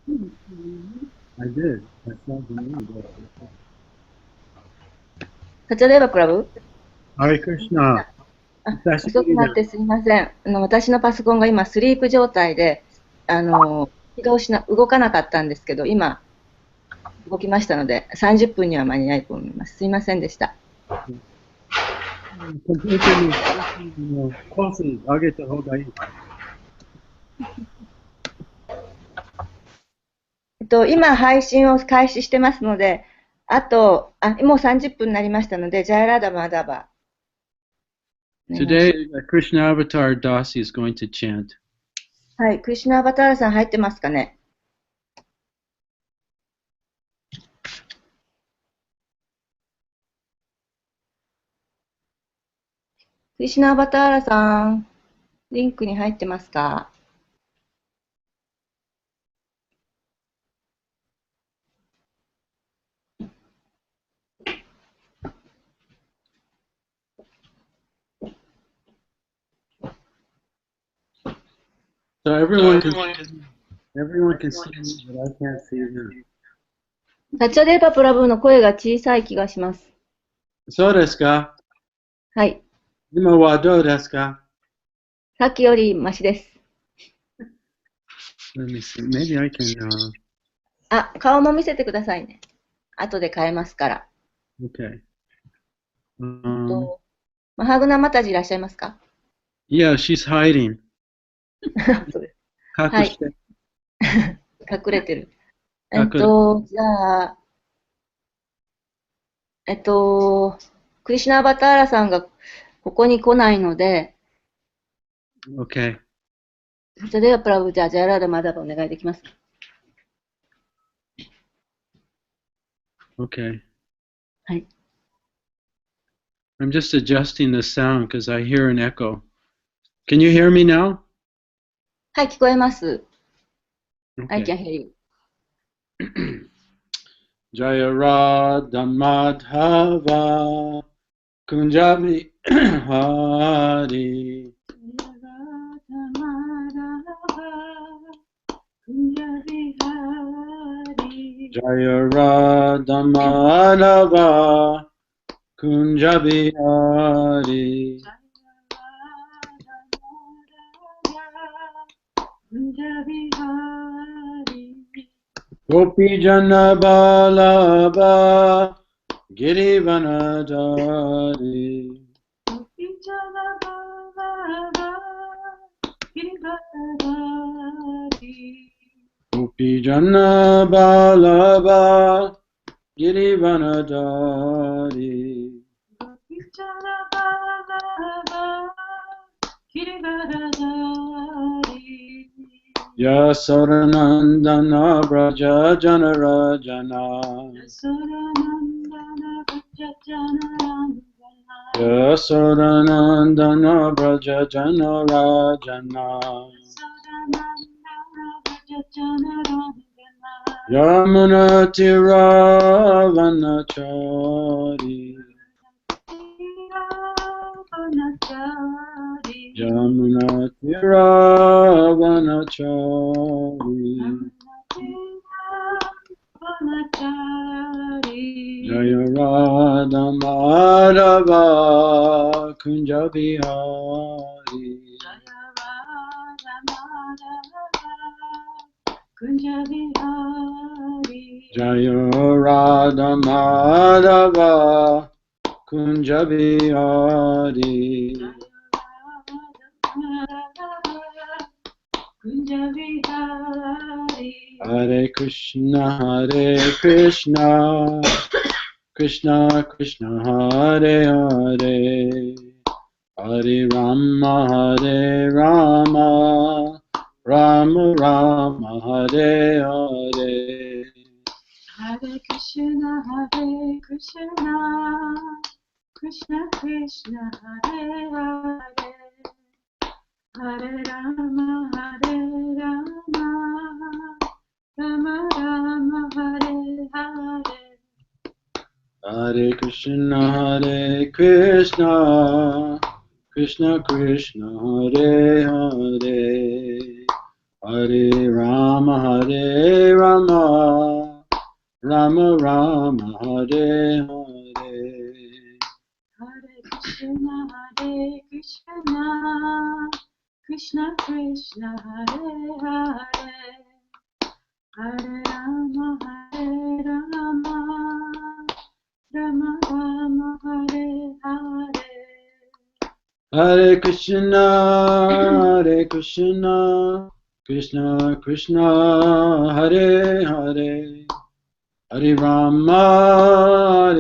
I did. I saw the movie. Satyadeva Pr? Hare Krishna. あ、久しぶりだ。遅くなってすみません。私のパソコンが今スリープ状態で、動かなかったんですけど、今動きましたので、30分には間に合いと思います。すみませんでした。コンピューターのコース上げた方がいい。今配信を開始してますので、もう30分になりましたので、ジャイラダマダバ、お願いし Today, ます。Krishna Avatar Dasi is going to chant. はい、クリシュナアバターラさん入ってますかね。クリシュナアバターラさん、リンクに入ってますか？So everyone can see me, but I can't see them. サチャデーパプラブーの声が小さい気がします。そうですか？はい。今はどうですか？さっきよりマシです。Let me see. Maybe I can. 顔も見せてくださいね。後で変えますから。Okay. マハグナマタジいらっしゃいますか？Yeah, she's hiding. そうです。はい。隠して。隠れてる。隠れ。じゃあ、クリシュナアバターラさんがここに来ないので、Okay. それではプラブじゃあ、ジャラーダマダバお願いできますか？Okay. はい。I'm just adjusting the sound because I hear an echo. Can you hear me now? はい、聞こえます。I Okay. can hear you. Jaya Radha Madhava Kunjabi Hari Jaya Radha Madhava Kunjabi Hari Gopi Jana Balaba Girivanadari Gopi Jana Balaba Girivanadari Yasodanandana Braja Janarajana Yasodanandana Braja Janarajana Yamuna Tiravanachari Yamuna Tiravanachari Jaya Radha Madhava Kunja Bihari Jaya Radha Madhava Kunja Bihari Hare Krishna Krishna Krishna Hare Hare Hare Rama Rama Rama Hare Hare Hare Krishna, Krishna Krishna, Hare Hare, Hare Rama, Rama Rama, Hare Hare. Hare Krishna Krishna Krishna Hare Hare Hare Rama Hare Rama, Rama Rama Hare Hare. Hare Krishna, Krishna Krishna, Hare Hare, Hare Rama, Rama Rama, Hare Hare. Hare Krishna, Krishna Krishna, Hare Hare, Hare Rama,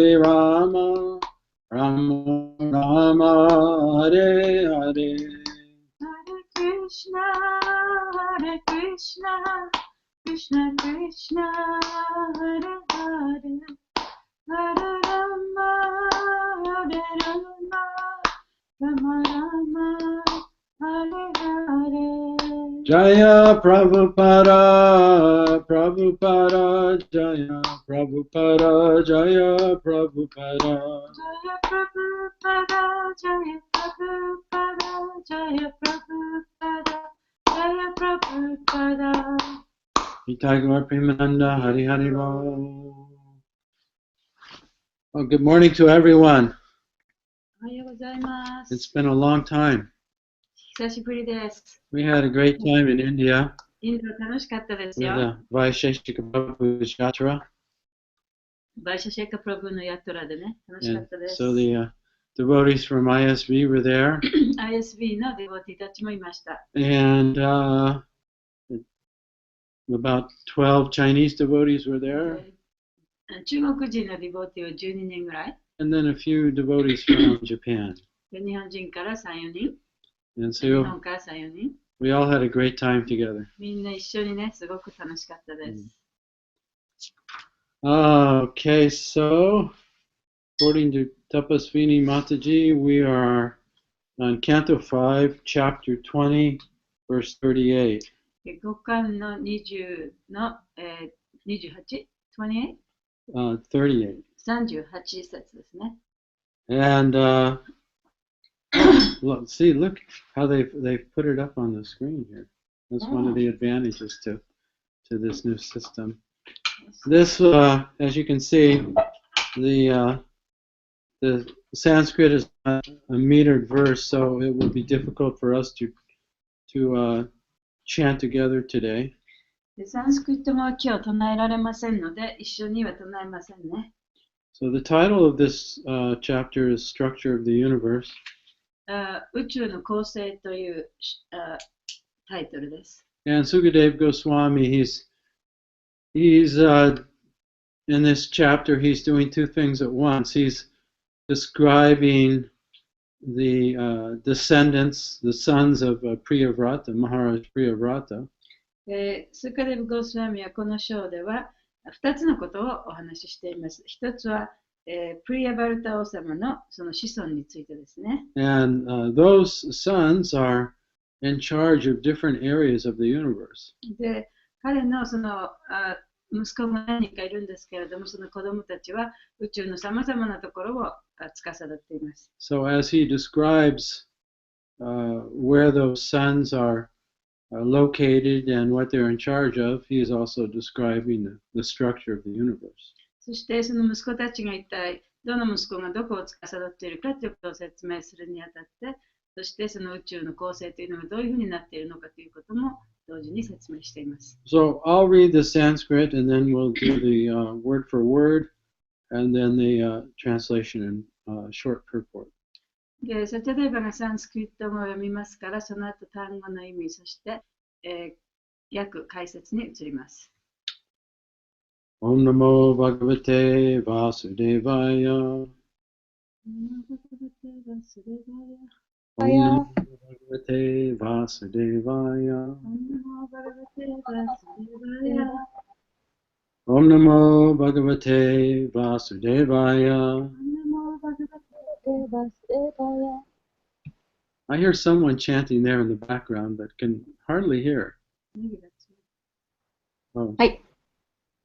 Rama Rama, Hare Hare. Hare Krishna, Krishna Krishna, Hare Hare, Hare Rama, Rama Rama, Hare Hare. Jaya Prabhupada, Prabhupada, Jaya Prabhupada, Jaya Prabhupada. Jaya Prabhupada, Jaya Prabhupada, Jaya Prabhupada, Jaya Prabhupada. Nitya Premananda, Hari Hari Bo. Well, good morning to everyone. おはようございま It's す。 been a long time. 久しぶりです。 We had a great time in India インド楽しかったです with よ。 Vaisheshika Prabhu's Yatra. バイシャシェイカプラブのヤトラでね、楽しか And ったです。 so the devotees from ISV were there. ISB のデボティたちもいました。 And about 12 Chinese devotees were there. 中国人のデボティは12人ぐらい。 And then a few devotees from Japan. 日本人から3、4人。 And 日 so 本から3、4人。 we all had a great time together. みんな一緒にね、すごく楽しかったです。 Okay, so according to Tapasvini Mataji, we are on Canto 5, Chapter 20, verse 38. 5巻の20の、28?28? 38. 38節ですね。 And look how they've put it up on the screen here. That's one of the advantages to this new system. This, as you can see, the Sanskrit is not a metered verse, so it would be difficult for us to chant together today. でサンスクリットも今日唱えられませんので、一緒には唱えませんね。 So the title of this chapter is Structure of the Universe. 宇宙の構成というタイトルです。 And Sukadeva Goswami, he's in this chapter, he's doing two things at once. He's describing the descendants, the sons of Priyavrata, Maharaj Priyavrata. スーカデブ・ゴースワミはこの章では2つのことをお話ししています。一つは、プリヤバルタ王様のその子孫についてですね。 And those sons are in charge of different areas of the universe. で、彼のその息子が何人かいるんですけれども、その子供たちは宇宙のさまざまなところを司っています。 So as he describes where those sons are located and what they're in charge of, he is also describing the structure of the universe. そしてその息子たちが一体どの息子がどこを司っているかということを説明するにあたって、そしてその宇宙の構成というのがどういうふうになっているのかということも同時に説明しています。 So I'll read the Sanskrit and then we'll do the word for word and then the translation and short purport. で、サチャデーバがサンスクリット語を読みますから、その後単語の意味、そして、訳解説に移ります。 Om Namo Bhagavate Vasudevaya. Om Namo Bhagavate Vasudevaya. Om Namo Bhagavate Vasudevaya. I hear someone chanting there in the background, but can hardly hear. Oh, はい。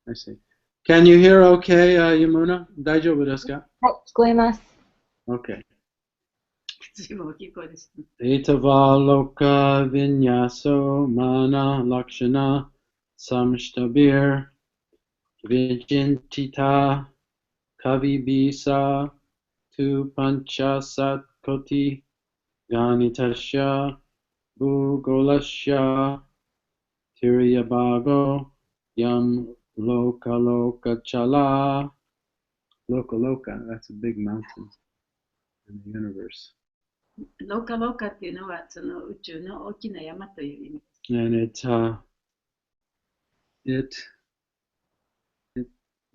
I see. Can you hear okay, Yamuna? Daijoubu desu ka? はい、聞こえます。 Okay. 次も大きい声です。 Etava loka vinyaso mana lakshana Samshtabir Vijintita Kavibisa Tu Panchasat Koti Ganitasya Bhugolasya Tiryabago Yam Loka Chala. Loka, that's a big mountain in the universe. ローカローカっていうのはその宇宙の大きな山という意味です。And it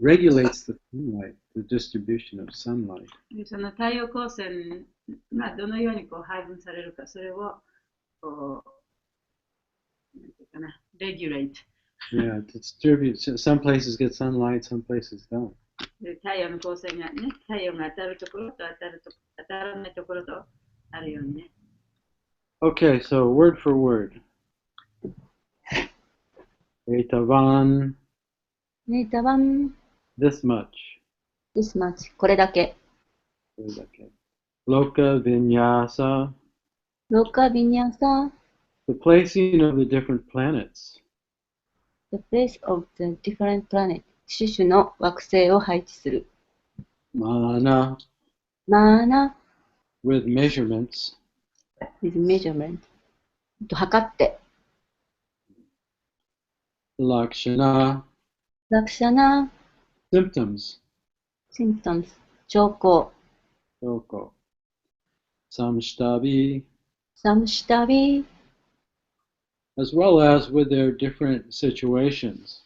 regulates the sunlight, the distribution of sunlight. その太陽光線がどのようにこう配分されるか、それをこう、なんていうかな、レギュレート。Yeah, it distributes. Some places get sunlight, some places don't. で太陽の光線がね、太陽が当たるところと当たらないところとあるようにね。Okay, so word for word. Etavan, ネタバン、 this much. this much、これだけ。 Loka vinyasa, ローカビニャサ、 the placing of the different planets. the place of the different planet、種々の惑星を配置する。Mana, マーナ、with measurements. with measurement、測って。Lakshana, ラクシャナ、symptoms. symptoms、兆候。Yoko. Samshtabi, サムシタビ、 as well as with their different situations.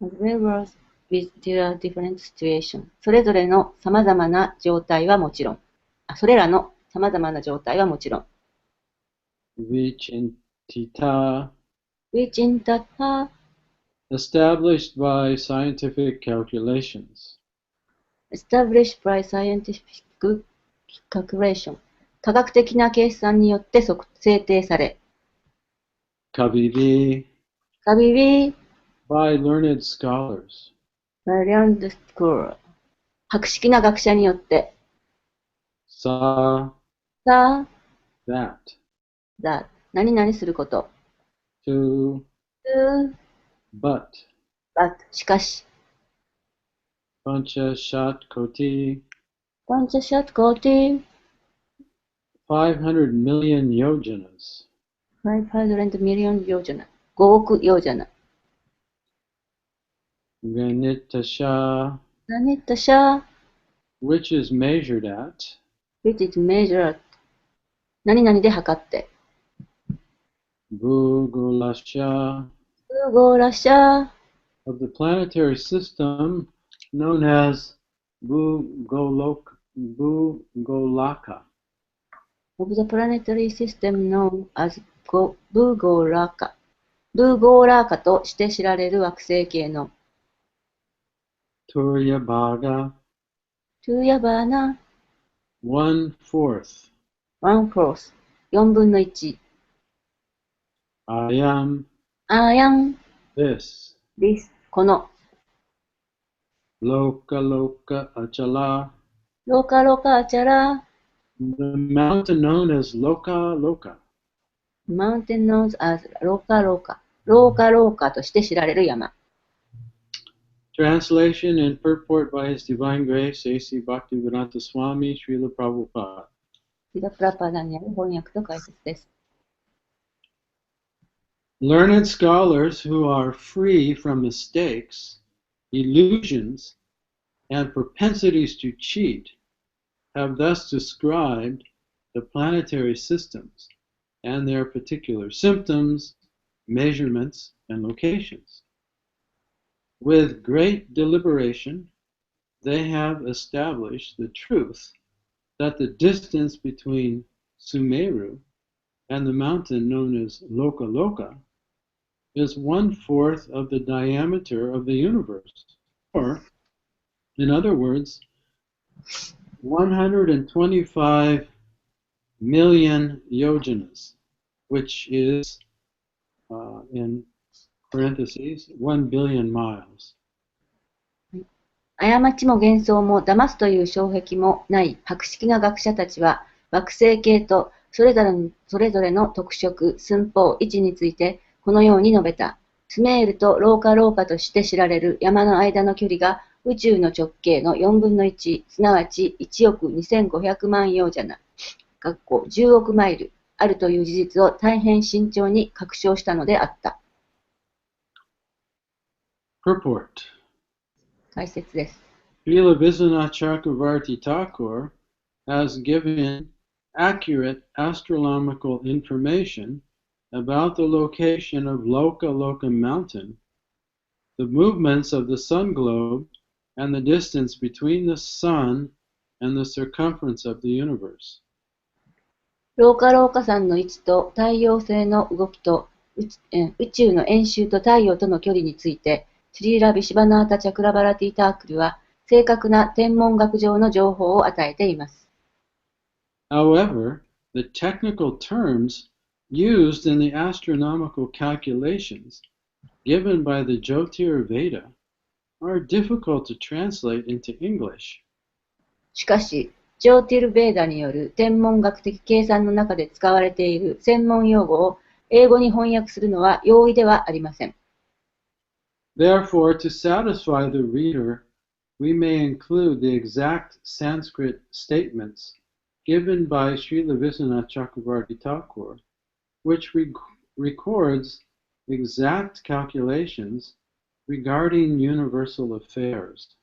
as well as with their different situation、それぞれの様々な状態はもちろん。それらの様々な状態はもちろん。Vichintita, ウィチンタタ、 established by scientific calculations. established by scientific calculation、科学的な計算によって制定され。Kavivi, カビビ、 by learned scholars. バリアンドスクール、博識な学者によって。Sa, さあ、 that. だ、何々すること。To, but. but、しかし。Pancha Shat Koti, パンチャシャッコーティ、 500 million yojanas. 500 million ヨージャナ、5億ヨージャナ。Ganitasha, 何ったしゃ、 which is measured at. which is measured、何々で測って。Bhugolasya, ウゴラシャ、 of the planetary system known as Bhugolaka. of the planetary system known as ブーゴーラーカ。ブーゴーラーカとして知られる惑星系の Turya Bhaga, トゥーヤバーナ、 1/4. 1 fourth、4分の1。I am アーヤン、 this. this、この。Loka Achala, ローカロカアチャラ、 the mountain known as Loka. mountain known as ローカロカ。ローカローカとして知られる山。Translation and purport by His Divine Grace, A.C. Bhaktivedanta Swami, Srila Prabhupada. シラプラパダにある翻訳と解説です。Learned scholars who are free from mistakes, illusions, and propensities to cheat have thus described the planetary systems and their particular symptoms, measurements, and locations. With great deliberation, they have established the truth that the distance between Sumeru and the mountain known as Loka is 1/4 of the diameter of the universe, or, in other words, 125 million yojanas, which is, in parentheses, 1 billion miles. 過ちも幻想も騙すという障壁もない博識な学者たちは、惑星系とそれぞれの特色、寸法、位置についてこのように述べた。スメールとローカローカとして知られる山の間の距離が宇宙の直径の4分の1、すなわち1億2500万葉ジャナ、10億マイル、あるという事実を大変慎重に確証したのであった。Purport. 解説です。Srila Vishwanath Chakravarti Thakur has given accurate astronomical information about the location of Loka Loka Mountain, the movements of the sun globe, and the distance between the sun and the circumference of the universe. ローカローカ山の位置と太陽星の動きと宇宙の円周と太陽との距離について、シリーラ・ビシバナータ・チャクラバラティ・タークルは正確な天文学上の情報を与えています。However, the technical terms used in the astronomical calculations given by the Jyotir Veda are difficult to translate into English. しかし、ジョーティル・ベーダによる天文学的計算の中で使われている専門用語を英語に翻訳するのは容易ではありません。Therefore, to satisfy the reader, we may include the exact Sanskrit statements given by Srila Vishwanath Chakravarti Thakur, which records exact calculations regarding universal affairs.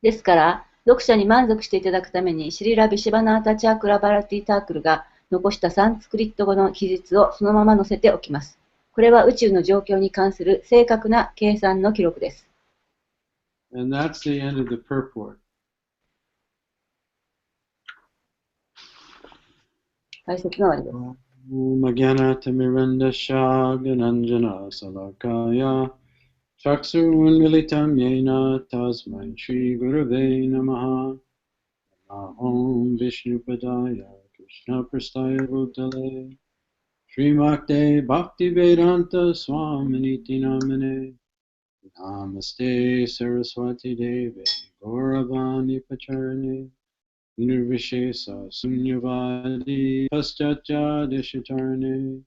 ですから、読者に満足していただくために、シリラ・ビシバナータ・チャクラバラティ・タークルが残したサンスクリット語の記述をそのまま載せておきます。これは宇宙の状況に関する正確な計算の記録です。And that's the end of the purport. 解説の終わりです。Magyanatamirandashagananjana salakaya Chaksurunmilitam yena tasmai Shri Gurave namaha Om Vishnupadaya Krishna Prastaya Bhutale Srimakte Bhaktivedanta Swaminiti Namane Namaste Saraswati Deve Gauravani Pacharane Nirvishesa Sunyavadi Paschatya Deshitarne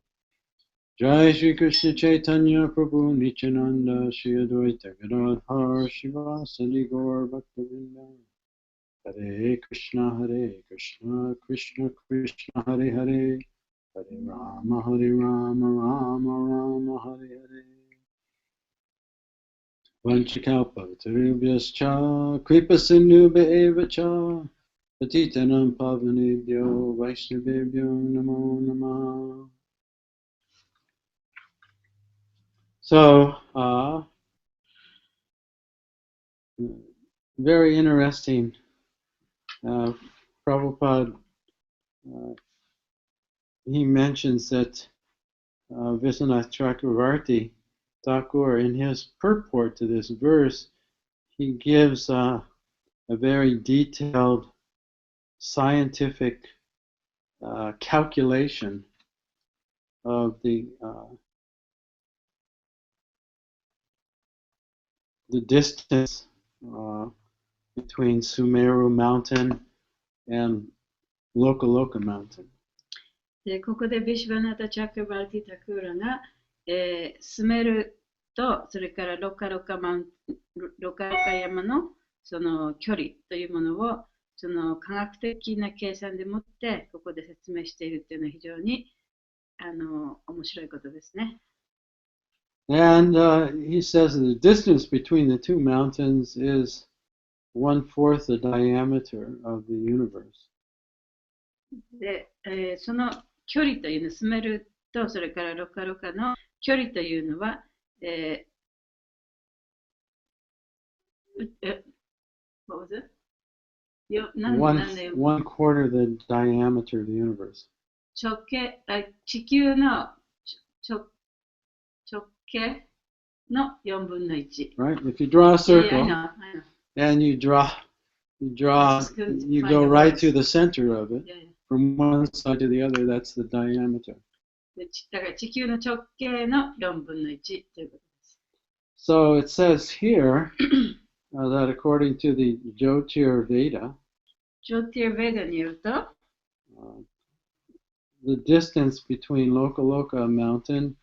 Jai Shri Krishna Chaitanya Prabhu Nityananda Shri Advaita Gadadhar Shivasadi Gaur Bhaktavinda Hare Krishna Krishna Krishna Hare Hare Hare Rama Rama Rama Hare Hare Vanchakalpa Tarubhyascha Kripa Sindhubhya Eva Cha Patitanam Pavanebhyo Vaishnavebhyo Namo Namah. So, very interesting. Prabhupada, he mentions that Vishwanath Chakravarti Thakur, in his purport to this verse, he gives a very detailed scientific calculation of the distance between Sumeru Mountain and Loka Loka Mountain. でここでビシュバナタ・チャクラバルティ・タクーラが、スメルとそれからロカロカ山のその距離というものをその科学的な計算でもってここで説明しているというのは非常に面白いことですね。And he says the distance between the two mountains is 1/4 the diameter of the universe. で、その距離というのはスメルとそれからロカロカの距離というのは、what was it? 1/4 the diameter of the universe. 地球の直径の4分の1。Right? If you draw a circle, I know. and you go right to the center of it, from one side to the other, that's the diameter. だから地球の直径の4分の1ということです。So it says here that according to the Jyotir Veda, ジョーティア・ベーダによると、the distance between Loka Loka Mountain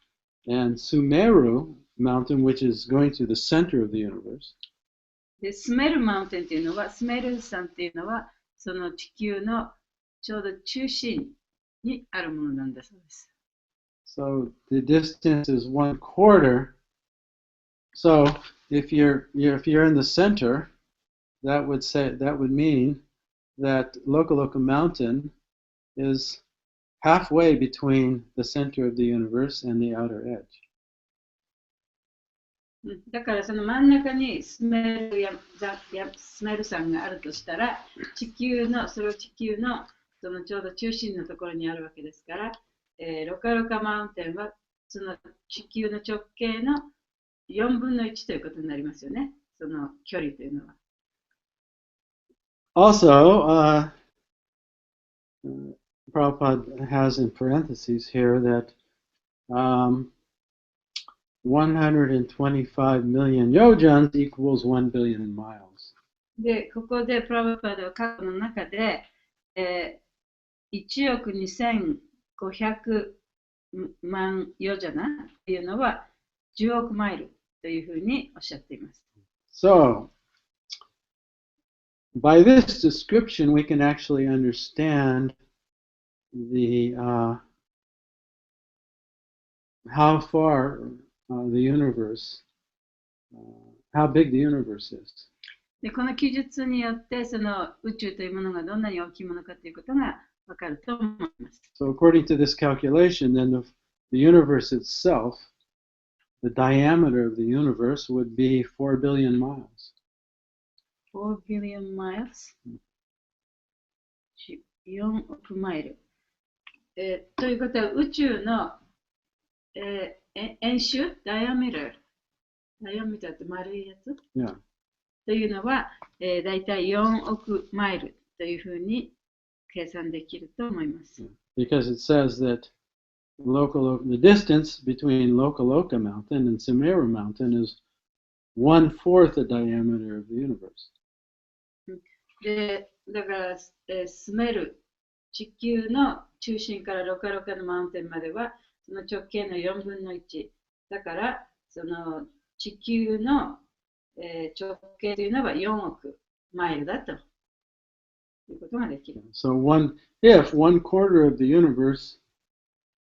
and Sumeru mountain, which is going to the center of the universe. で、スメルマウンテンっていうのは、スメル山っていうのは、その地球のちょうど中心にあるものなんだそうです。So the distance is 1/4. So if you're in the center, that would mean that Loka Mountain is halfway between the center of the universe and the outer edge. だからその真ん中にスメル山があるとしたら、地球のそのちょうど中心のところにあるわけですから、ロカロカマウンテンはその地球の直径の4分の1ということになりますよね。その距離というのは。Also, Prabhupada has in parentheses here that 125 million yojans equals 1 billion miles. で、ここでプラブパダは過去の中で、1億2500万ヨジャナというのは10億マイルというふうにおっしゃっています。So, by this description, we can actually understand the how far the universe, how big the universe is. で、この記述によってその宇宙というものがどんなに大きいものかということがわかると思います。So, according to this calculation, then the universe itself, the diameter of the universe would be 4 billion miles. 4 billion miles? 4億マイル。ということは宇宙の、円周、ダイアメーターって丸いやつ、Yeah. というのは、だいたい4億マイルというふうに計算できると思います。Because it says that the distance between Loka Mountain and Sumeru Mountain is 1/4 the diameter of the universe. で、だから、スメル、地球の中心からロカのマウンテンまでは、その直径の4分の1。だから、その地球の、直径というのは4億マイルだということができる。So if 1/4 of the universe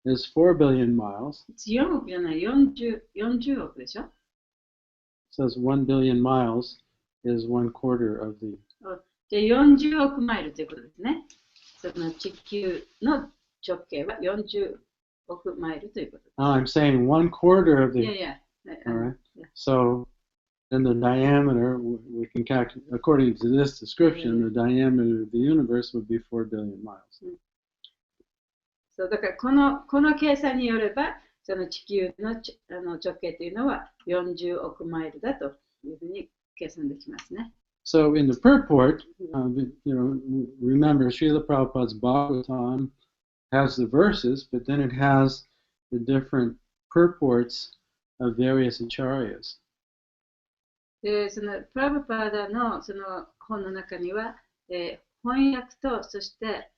is 4 billion miles, 4億じゃない、40億でしょ。It says 1 billion miles is 1/4 of the. じゃあ40億マイルということですね。その地球の直径は40億マイルということです。I'm saying 1/4 of the. Yeah. All right. So then the diameter, we can calculate, according to this description, the diameter of the universe would be 4 billion miles. そうだからこの計算によれば、その地球の直径というのは40億マイルだというふうに計算できますね。So in the purport, remember Srila Prabhupada's Bhagavatam has the verses, but then it has the different purports of various acharyas. で、そのプラブパーダのその本の中には、翻訳とそして、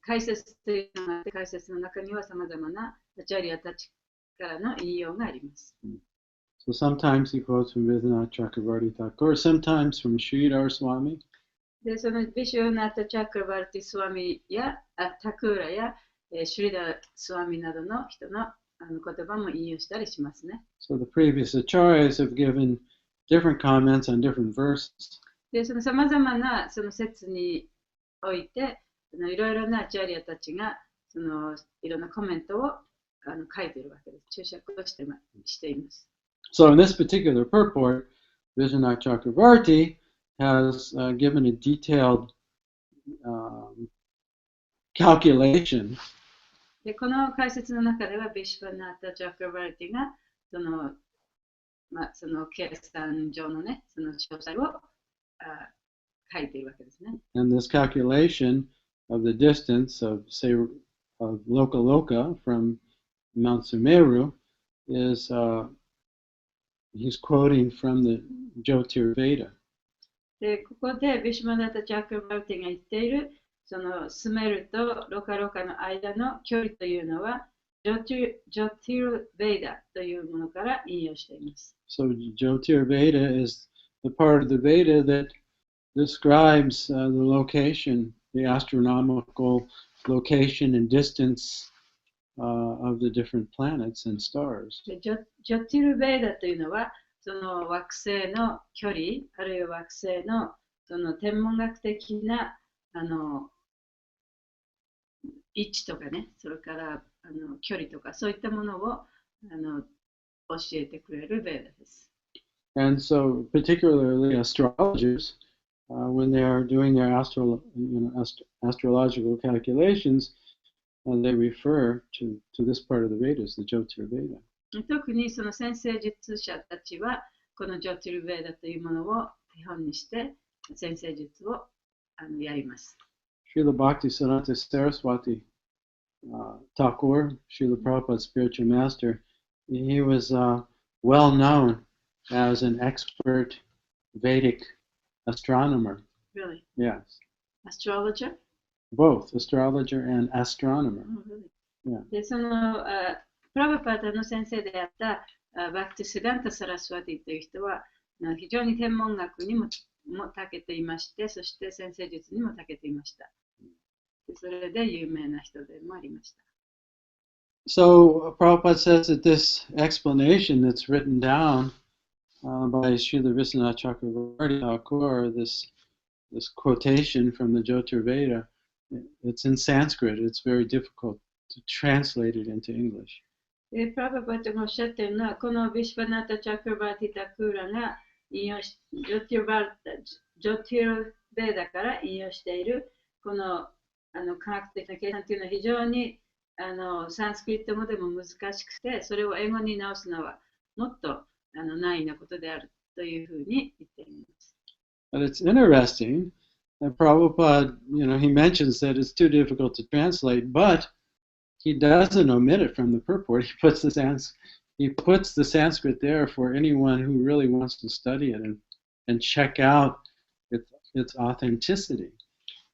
解説というのがあって、解説の中にはさまざまなアチャリアたちからの引用があります。So sometimes he quotes from Vidhanath Chakravarti Thakur, sometimes from Sridhar Swami. で、そのビシュナタ・チャクラバルティ・スワミやタクーラや、シュリダー・スワミなどの人の言葉も引用したりしますね。So the previous acharyas have given different comments on different verses. で、そのさまざまなその説において、いろいろなアチャリアたちがそのいろんなコメントを書いているわけです。注釈をしています。So in this particular purport, Vijayanath Chakravarti has given a detailed calculation. で、この解説の中では、ビシュバナータ・チャクラバルティがその計算上のね、その詳細を書いているわけですね。And this calculation of the distance of, say, of Loka from Mount Sumeru is, he's quoting from the Jyotirveda. で、ここでビシュバナータ・チャクラバルティが言っている、そのスメルとロカの間の距離というのは、ジョティルベーダというものから引用しています。So Jyotirveda is the part of the Veda that describes the location, the astronomical location and distance of the different planets and stars. でジョティルベーダというのは、その惑星の距離、あるいは惑星のその天文学的な位置とかね、それから距離とか、そういったものを教えてくれるベーダです。And so, particularly astrologers, when they are doing their astrological calculations, they refer to this part of the Vedas, the Jyotirveda. 特にその先生術者たちは、このジョティルベーダというものを手本にして、先生術をやります。Srila Bhaktisiddhanta Saraswati Thakur, Srila Prabhupada's spiritual master, he was well known as an expert Vedic astronomer. Really? Yes. Astrologer? Both astrologer and astronomer. Oh, really? Yeah. で、そのプラバパータの先生であったバクティ・シダンタ・サラスワティという人は非常に天文学にも長けていまして、そして先生術にも長けていました。それで有名な人でもありました。So Prabhupada says that this explanation that's written down by Srila Viswanath Chakravarti Thakur, this quotation from the Jyotirveda, it's in Sanskrit. It's very difficult to translate it into English. でプラバパータがおっしゃっているのは、このビシュヴァナタ・チャクラバーティ・タクーラが引用しジョティルベーダから引用しているこの科学的な計算というのは非常にサンスクリット語でも難しくて、それを英語に直すのはもっと難易なことであるというふうに言っています。But it's interesting that Prabhupada, he mentions that it's too difficult to translate, but he doesn't omit it from the purport. He puts the Sanskrit there for anyone who really wants to study it and check out its authenticity.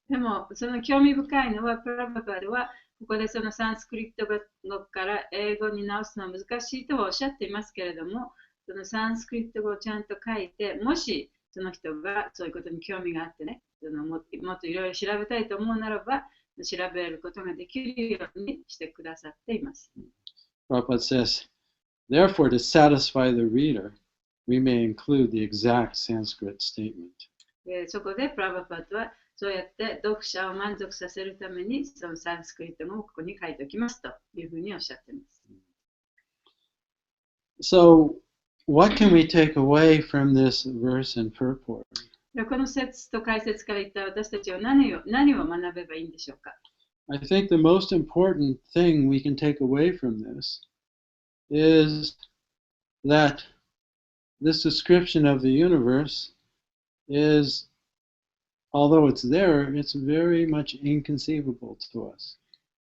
でも、その興味深いのは、プラバパーはここでそのサンスクリット語から英語に直すのは難しいとはおっしゃっていますけれども、そのサンスクリット語をちゃんと書いて、もしその人がそういうことに興味があってね、もっといろいろ調べたいと思うならば、調べることができるようにしてくださっています。Prabhupada says, therefore, to satisfy the reader, we may include the exact Sanskrit statement. そこでプラバパートはそうやって読者を満足させるためにそのサンスクリット語をここに書いておきますというふうにおっしゃっています。So, what can we take away from this verse and purport? この説と解説から言った私たちは何を学べばいいんでしょうか。I think the most important thing we can take away from this is that this description of the universe is, although it's there, it's very much inconceivable to us.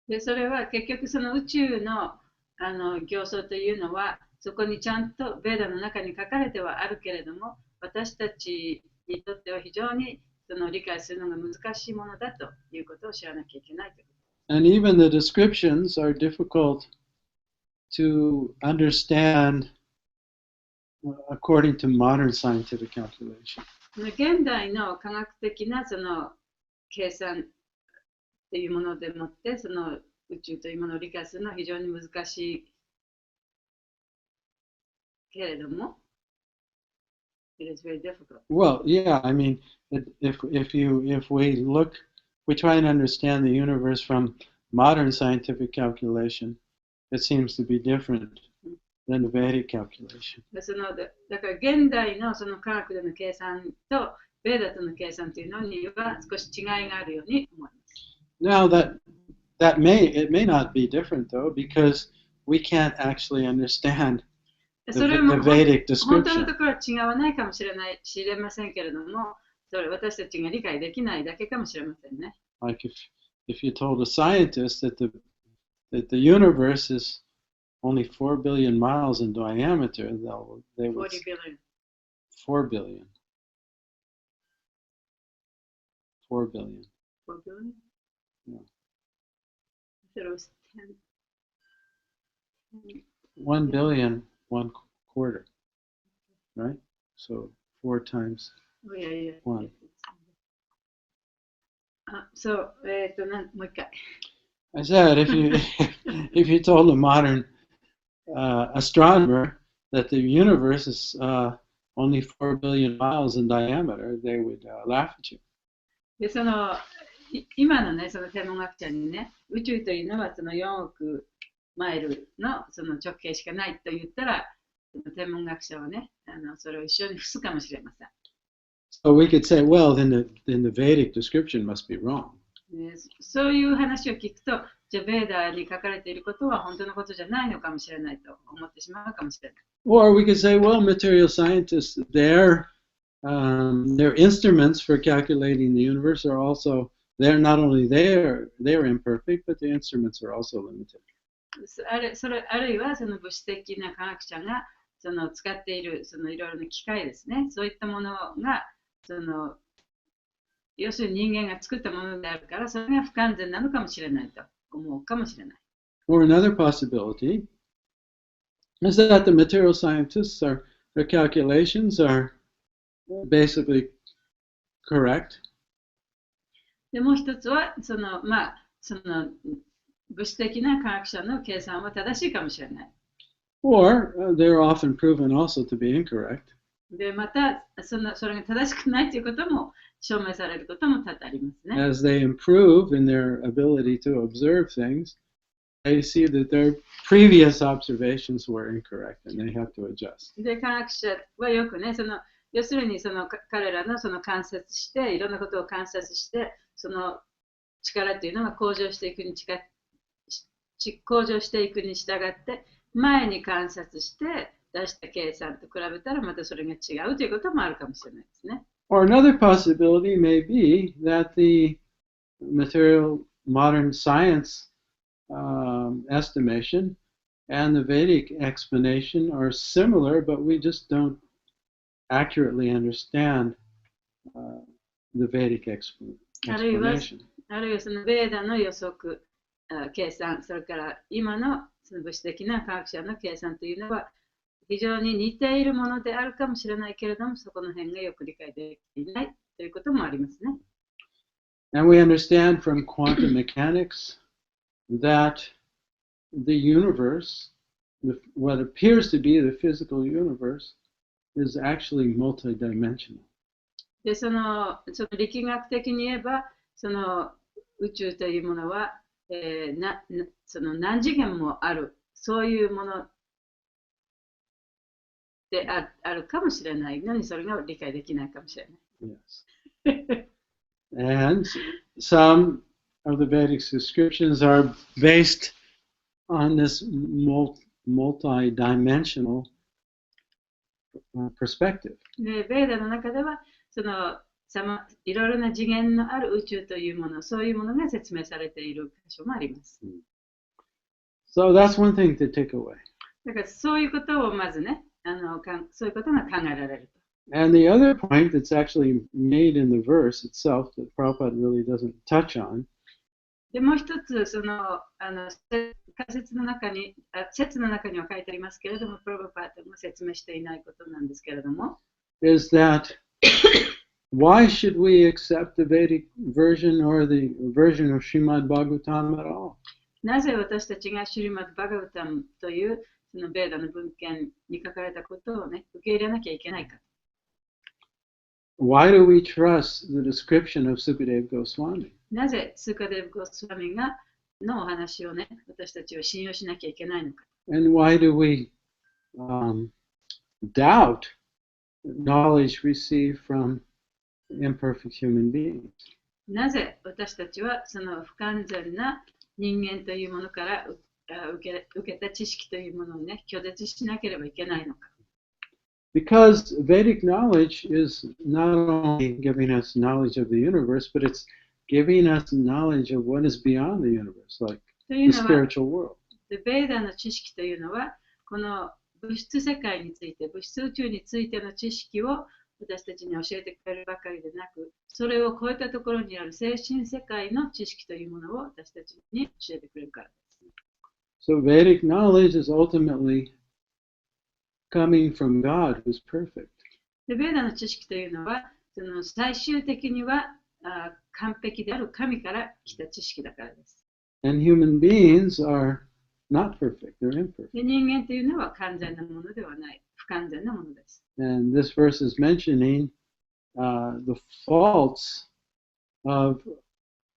でそれは結局その宇宙の形相というのはそこにちゃんとベーダの中に書かれてはあるけれども、私たちにとっては非常にその理解するのが難しいものだということを知らなきゃいけないということ。And even the descriptions are difficult to understand according to modern scientific calculation. 現代の科学的なその計算というものでもってその宇宙というものを理解するのは非常に難しいけれども、it is very difficult. Well, yeah, I mean, if we try and understand the universe from modern scientific calculation, it seems to be different than the Vedic calculation. だから現代のその科学での計算とベーダとの計算というのには少し違いがあるように思います。Now it may not be different though, because we can't actually understand the Vedic 本当の description. ところは違わないかもしれませんけれども、それ私たちが理解できないだけかもしれませんね。Like if you told a scientist that the universe is only 4 billion miles in diameter, they would 40 billion. 4 billion. 4 billion. 4 billion? Yeah. I thought it was 10. 1 billion, 1/4, right? So 4 times 1. そう、もう一回。I said, if you told a modern astronomer that the universe is only 4 billion miles in diameter, they would laugh at you. で、今のね、その天文学者にね、宇宙というのはその4億マイルのその直径しかないと言ったら、天文学者はね、それを一緒に付すかもしれません。So we could say, well, then the Vedic description must be wrong. そういう話を聞くと、じゃあ、ベーダーに書かれていることは本当のことじゃないのかもしれないと思ってしまうかもしれない。Or we could say, well, material scientists, their instruments for calculating the universe are also, they're not only they're imperfect, but the instruments are also limited. あるいはその物質的な科学者が使っているいろいろな機械ですね、そういったものが要するに人間が作ったものであるから、それが不完全なのかもしれないと思うかもしれない。Or another possibility is that the material scientists their calculations are basically correct. でもう一つは物質的な科学者の計算は正しいかもしれない。Or they're often proven also to be incorrect. で、またそれが正しくないということも証明されることも多々ありますね。As they improve in their ability to observe things, they see that their previous observations were incorrect and they have to adjust. で、科学者はよくね、要するに彼らの観察して、いろんなことを観察して、その力というのが向上していくに従って、前に観察して出した計算と比べたらまたそれが違うということもあるかもしれないですね。Or another possibility may be that the material modern science estimation and the Vedic explanation are similar, but we just don't accurately understand the Vedic explanation. あるいはそのベーダの予測、計算、それから今のその物質的な科学者の計算というのは非常に似ているものであるかもしれないけれども、そこの辺がよく理解できていないということもありますね。And we understand from quantum mechanics that the universe, what appears to be the physical universe, is actually multidimensional. で、その力学的に言えば、宇宙というものは、何次元もある、そういうものであるかもしれないのに、それが理解できないかもしれない。Yes. And some of the Vedic descriptions are based on this multi-dimensional perspective. で、ベーダの中では、いろいろな次元のある宇宙というもの、そういうものが説明されている箇所もあります。So that's one thing to take away. だからそういうことをまずね、そういうことが考えられる。And the other point that's actually made in the verse itself that Prabhupada really doesn't touch on でもう一つ、説の中には書いてありますけれども、プロパートも説明していないことなんですけれども、is that why should we accept the Vedic version or the version of Srimad Bhagavatam at all? なぜ私たちがシュリマッド・バガヴタムというそのベーダの文献に書かれたことをね、受け入れなきゃいけないか。Why do we trust the description of Sukadeva Goswami? なぜスーカデブ・ゴスワミのお話をね、私たちは信用しなきゃいけないのか。And why do we doubt knowledge received from imperfect human beings? なぜ私たちはその不完全な人間というものから受けた知識というものをね、拒絶しなければいけないのか。Because Vedic knowledge is not only giving us knowledge of the universe, but it's giving us knowledge of what is beyond the universe, like the spiritual world. ベーダの知識というのは、この物質世界について、物質宇宙についての知識を私たちに教えてくれるばかりでなく、それを超えたところにある精神世界の知識というものを私たちに教えてくれるからです。So Vedic knowledge is ultimately coming from God who's perfect. で、ベーダの知識というのは、その最終的には完璧である神から来た知識だからです。And human beings are not perfect, they're imperfect. で、人間というのは完全なものではない、不完全なものです。And this verse is mentioning the faults of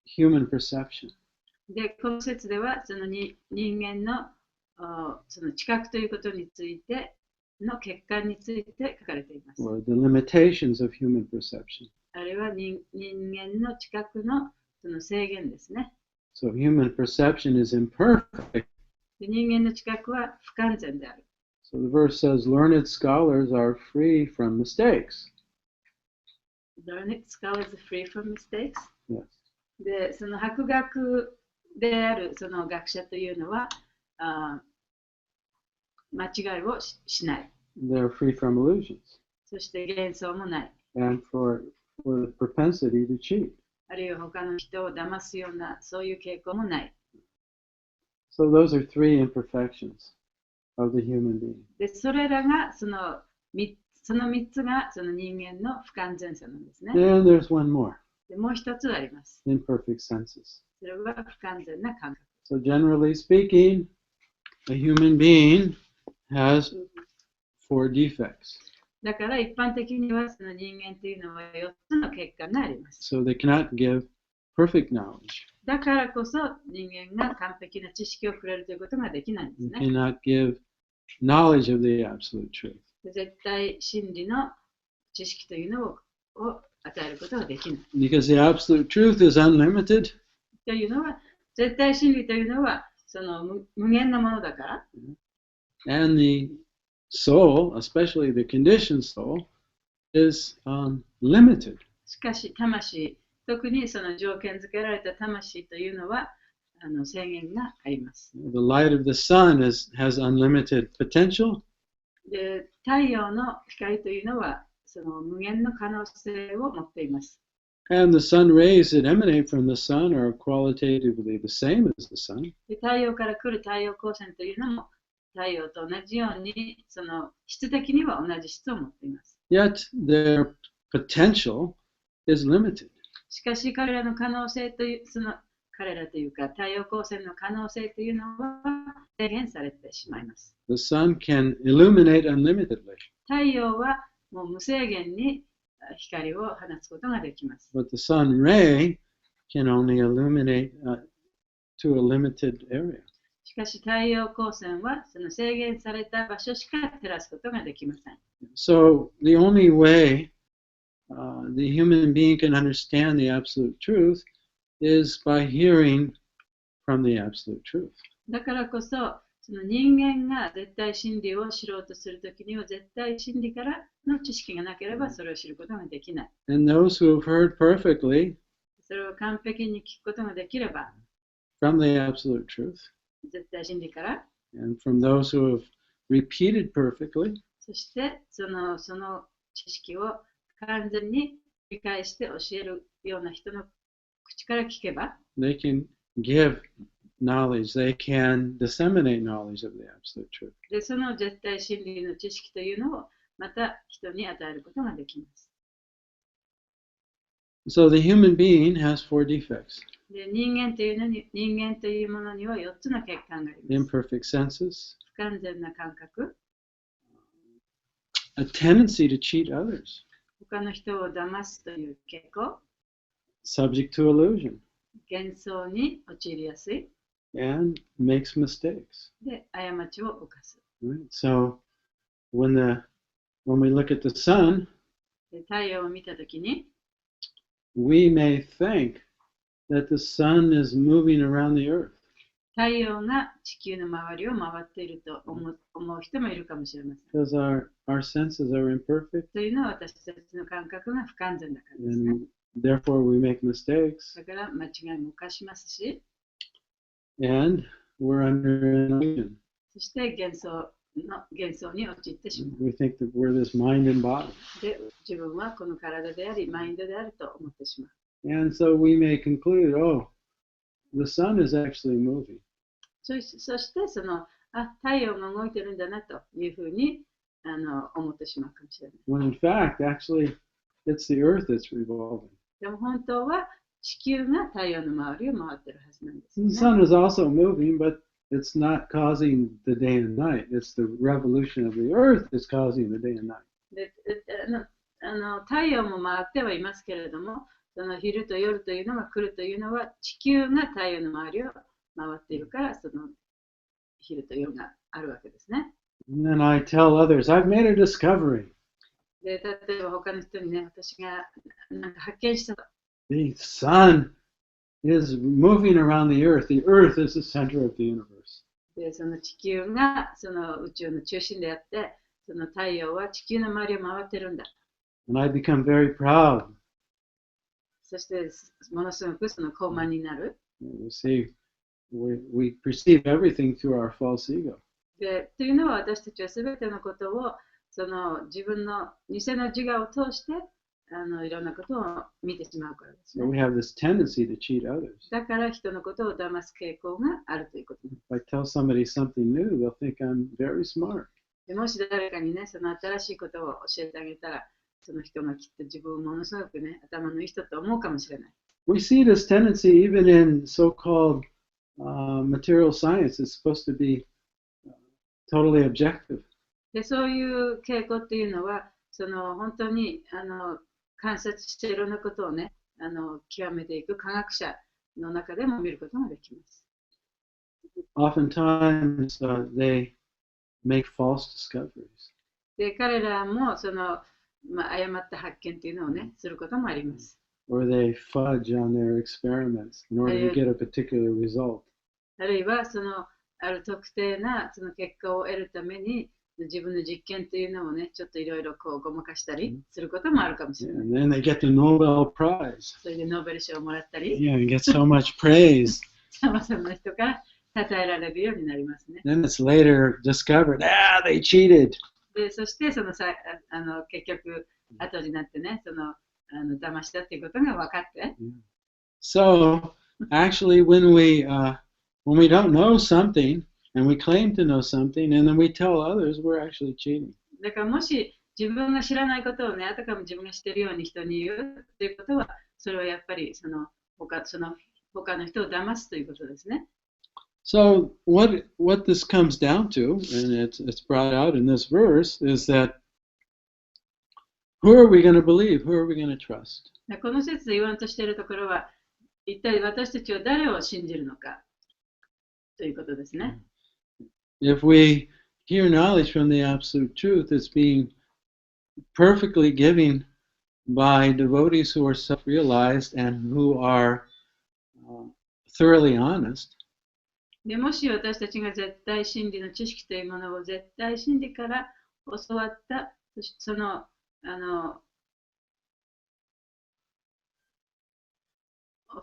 human perception. で、この説では、その人間のその知覚ということについての欠陥について書かれています。Or the limitations of human perception. あるいは人間の知覚のその制限ですね。So human perception is imperfect. で、人間の知覚は不完全である。So the verse says, learned scholars are free from mistakes. Learned scholars are free from mistakes. Yes. で、その博学であるその学者というのは間違いをしない。They're free from illusions. そして幻想もない。And for the propensity to cheat. あるいは他の人を騙すようなそういう傾向もない。So those are three imperfections of the human being. で、それらがその3つがその人間の不完全さなんですね。And there's one more. で、もう一つあります。Imperfect senses. それは不完全な感覚。So generally speaking, a human being has 4 defects. だから一般的にはその人間というのは4つの欠陥があります。So they cannot give perfect knowledge. だからこそ人間が完璧な知識をくれるということができないんです You ね。 cannot give knowledge of the absolute truth. 絶対真理の知識というのを与えることができない。Because the absolute truth is unlimited. というのは、絶対真理というのはその無限なものだから。And the soul, especially the conditioned soul, is limited. しかし、魂、特にその条件付けられた魂というのは制限があります。The light of the sun has unlimited potential. で、太陽の光というのはその無限の可能性を持っています。And the sun rays that emanate from the sun are qualitatively the same as the sun. で、太陽から来る太陽光線というのも太陽と同じようにその質的には同じ質を持っています。Yet their potential is limited. しかし彼らの可能性という、その彼らというか太陽光線の可能性というのは制限されてしまいます。The sun can illuminate unlimitedly. 太陽はもう無制限に光を放つことができます。But the sun ray can only illuminate to a limited area. しかし太陽光線はその制限された場所しか照らすことができません。So the only way the human being can understand the absolute truth is by hearing from the absolute truth. だからこそ、その人間が絶対真理を知ろうとするときには絶対真理からの知識がなければそれを知ることができない。And those who have heard perfectly それを完璧に聞くことができれば from the absolute truth, 絶対真理から、 and from those who have repeated perfectly, そしてその知識を完全に理解して教えるような人の口から聞けば、 they can give knowledge, they can disseminate knowledge of the absolute truth. でその絶対真理の知識というのをまた人に与えることができます。So the human being has 4 defects. で人間というものには4つの欠陥があります。 Imperfect senses, 不完全な感覚、 a tendency to cheat others, 他の人を騙すという傾向、 subject to illusion, 幻想に陥りやすい、 and makes mistakes. で過ちを犯す。 Right? So when we look at the sun, で太陽を見たときに、 we may think that the sun is moving around the earth. 太陽が地球の周りを回っていると思う人もいるかもしれません。 Because our senses are imperfect, というのは私たちの感覚が不完全だからですね。 and therefore we make mistakes, だから間違いも犯しますし、 and we're under an illusion. そして幻想に陥ってしまう。 We think that we're this mind and body. で、自分はこの体であり、マインドであると思ってしまう。 And so we may conclude, oh, the sun is actually moving. そして太陽が動いてるんだなというふうに思ってしまうかもしれない。When in fact, actually, it's the earth that's revolving. でも本当は地球が太陽の周りを回ってるはずなんですよ The ね。sun is also moving, but it's not causing the day and night. It's the revolution of the earth that's causing the day and night. で太陽も回ってはいますけれども、その昼と夜というのが来るというのは地球が太陽の周りを回っているから、その昼と夜があるわけですね。And then I tell others, I've made a discovery. で、例えば他の人にね、私がなんか発見したと。The sun is moving around the earth. The earth is the center of the universe. で、その地球がその宇宙の中心であって、その太陽は地球の周りを回ってるんだ。And I become very proud. そしてものすごくその高慢になる。You see, we perceive everything through our false ego. で、というのは私たちは全てのことをその自分の偽の自我を通していろんなことを見てしまうからですね。So we have this tendency to cheat others. だから人のことを騙す傾向があるということです。If I tell somebody something new, they'll think I'm very smart. でもし誰かにね、その新しいことを教えてあげたら、その人がきっと自分をものすごくね、頭のいい人と思うかもしれない。We see this tendency even in so-called material science. It's supposed to be totally objective. で、そういう傾向っていうのは、その本当に観察していろんなことをね、極めていく科学者の中でも見ることができます。Oftentimes, they make false discoveries. で、彼らもその、誤った発見っていうのをね、することもあります。Or they fudge on their experiments in order to get a particular result. あるいはそのある特定なその結果を得るために自分の実験というのをね、ちょっといろいろこうごまかしたりすることもあるかもしれない。And then they get the Nobel Prize. それでノーベル賞をもらったり、Yeah, and get so much praise. さまざまな人から称えられるようになりますね。Then it's later discovered, they cheated. で、そしてその結局後になってね、その騙したっていうことが分かって。So actually, when we don't know something and we claim to know something and then we tell others, we're actually cheating. だからもし自分が知らないことをね、あたかも自分が知っているように人に言うということは、それはやっぱりその他の人を騙すということですね。So what this comes down to, and it's brought out in this verse, is that who are we going to believe? Who are we going to trust? この説で言わんとしているところは、一体私たちは誰を信じるのかということですね。If we hear knowledge from the absolute truth, it's being perfectly given by devotees who are self-realized and who are thoroughly honest. でもし私たちが絶対真理の知識というものを絶対真理から教わった、その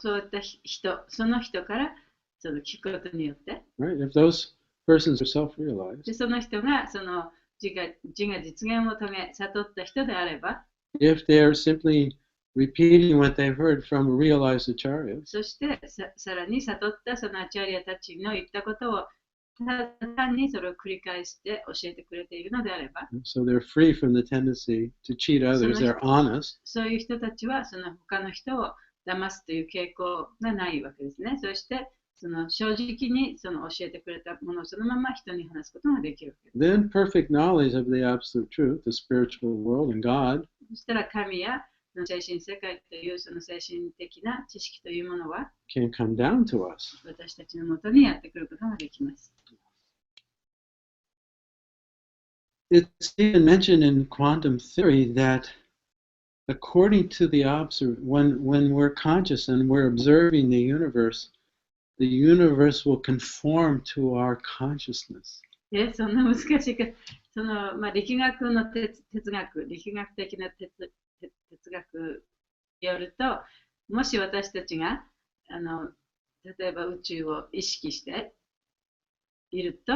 教わった人、その人からその聞くことによって、Right? If those persons are self-realized, でその人がその自我実現を遂げ、悟った人であれば、if they are simply repeating what they've heard from a realized acharya, そしてさらに悟ったそのアチャリアたちの言ったことを単にそれを繰り返して教えてくれているのであれば、so they're free from the tendency to cheat others, they're honest. そういう人たちはその他の人を騙すという傾向がないわけですね。そしてその正直にその教えてくれたものをそのまま人に話すことができるわけです。Then perfect knowledge of the absolute truth, the spiritual world and God, そしたら神や精神世界というその精神的な知識というものは can come down to us. 私たちのもとにやってくることができます。It's even mentioned in quantum theory that according to the when we're conscious and we're observing the universe will conform to our consciousness. そんな難しいか、力学の哲学、力学的な哲学によると、もし私たちが例えば宇宙を意識していると、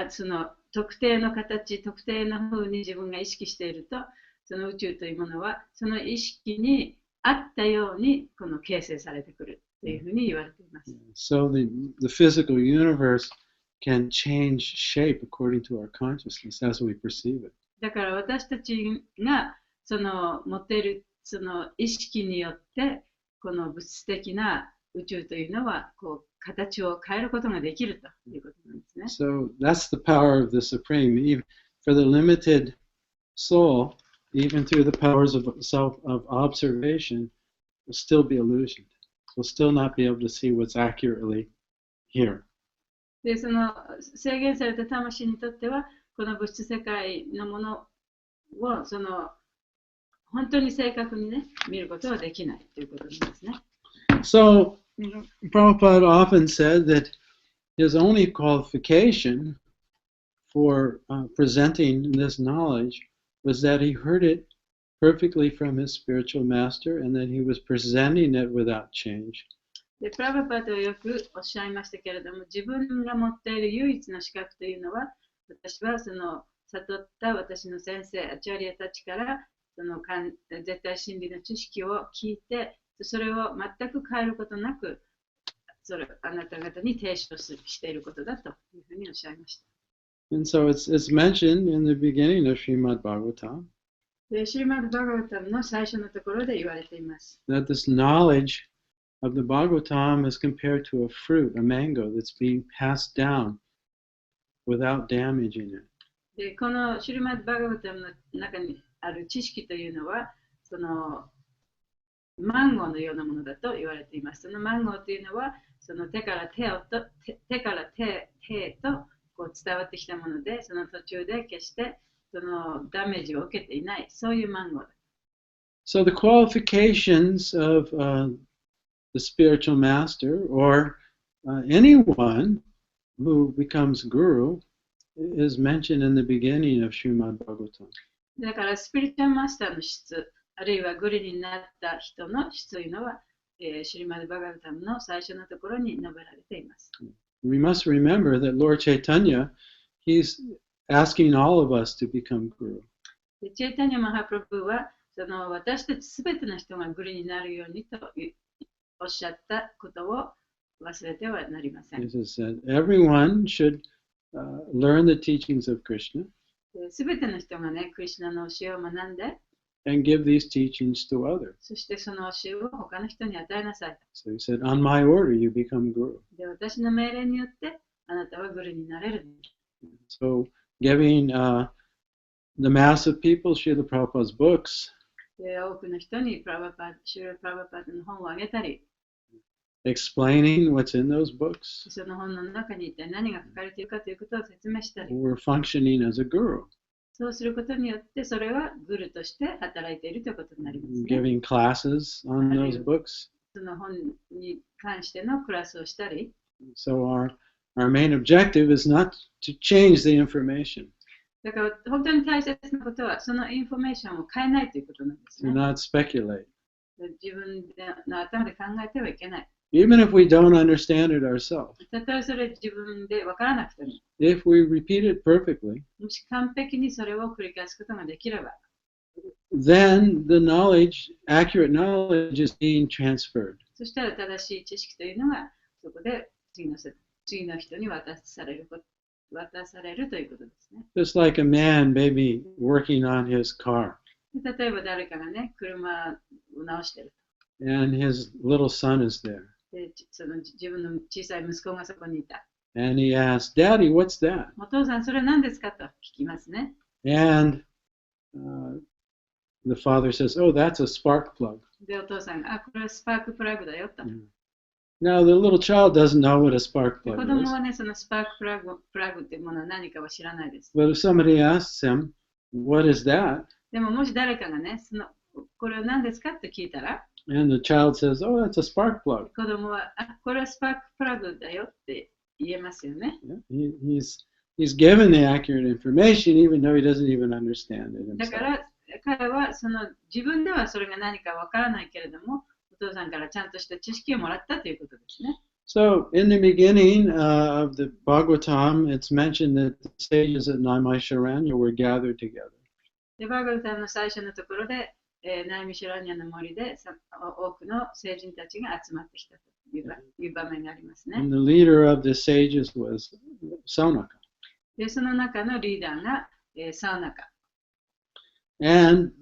その特定の形、特定の風に自分が意識していると、その宇宙というものはその意識に合ったように形成されてくるというふうに言われています。So the physical universe can change shape according to our consciousness as we perceive it. だから私たちがその持っているその意識によってこの物質的な宇宙というのはこう形を変えることができるということなんですね。So that's the power of the Supreme. Even for the limited soul, even through the powers of observation, will still be illusioned. We'll still not be able to see what's accurately here. で、その制限された魂にとっては、この物質世界のものをその本当に正確にね、見ることはできないということなんですね。So, Prabhupada often said that his only qualification for presenting this knowledge was that he heard it perfectly from his spiritual master and that he was presenting it without change. で、プラバパートはよくおっしゃいましたけれども、自分が持っている唯一の資格というのは、私はその悟った私の先生、アチャリアたちからその絶対真理の知識を聞いて、それを全く変えることなく、それあなた方に提唱していることだというふうにおっしゃいました。And so it's mentioned in the beginning of Srimad Bhagavatam で、シリマッド・バガバタムの最初のところで言われています。that this knowledge of the Bhagavatam is compared to a fruit, a mango that's being passed down without damaging it. で、このシリマッド・バガバタムの中にある知識というのは、そのマンゴーのようなものだと言われています。そのマンゴーというのは、その手から手へとこう伝わってきたもので、その途中で決してそのダメージを受けていない、そういうマンゴーだ。So the qualifications of the spiritual master or anyone who becomes guru is mentioned in the beginning of Srimad Bhagavatam. だからスピリチュアルマスターの質、あるいはグルになった人の質というのは、シリマル・バガバタムの最初のところに述べられています。We must remember that Lord Chaitanya, he's asking all of us to become guru. でチェイタニャ・マハプラブはその私たちすべての人がグルになるようにとおっしゃったことを忘れてはなりません。As I said, everyone should learn the teachings of Krishna すべての人がね、クリシュナの教えを学んで、and give these teachings to others. そしてその教えを他の人に与えなさい。So he said, on my order, you become guru. で、私の命令によってあなたはグルになれる。So giving the mass of people Srila Prabhupada's books, で、多くの人にシューラ・プラバパートの本をあげたり、explaining what's in those books, その本の中に一体何が書かれているかということを説明したり、 we're functioning as a guru, そうすることによってそれはグルとして働いているということになりますね。 giving classes on those books. その本に関してのクラスをしたり、 So our main objective is not to change the information, だから本当に大切なことはそのインフォメーションを変えないということなんです to ね。 not speculate. 自分の頭で考えてはいけない。Even if we don't understand it ourselves, たとえそれ自分で分からなくても、 if we repeat it perfectly, もし完璧にそれを繰り返すことができれば、 then the knowledge, accurate knowledge is being transferred. そしたら正しい知識というのがそこで次の人に渡されるということですね。 Just like a man maybe working on his car, 例えば誰かがね、車を直してる。 and his little son is there. で、その自分の小さい息子がそこにいた。 And he asks, Daddy, what's that? お父さん、それは何ですかと聞きますね。 And the father says, oh, that's a spark plug. で、お父さんが、これはスパークプラグだよと。 Now, the little child doesn't know what a spark で plug 子供 is. はね、そのスパークプラグっていうものは何かは知らないです。 But if somebody asks him, what is that? でも、もし誰かがね、これは何ですかって聞いたら、 And the child says, oh, that's a spark plug. 子供は、これはスパークプラグだよって言えますよね。 Yeah, he's given the accurate information even though he doesn't even understand it だか himself. ら、彼は自分ではそれが何かわからないけれども、お父さんからちゃんとした知識をもらったということですね。 So, in the beginning of the Bhagavatam, it's mentioned that the sages at Naimisharanya were gathered together. で、バーガルタンの最初のところで、ナイミシュラニャの森で多くの聖人たちが集まってきたという場面がありますね。And the leader of the sages was Saunaka. で、その中のリーダーが、サウナカ。And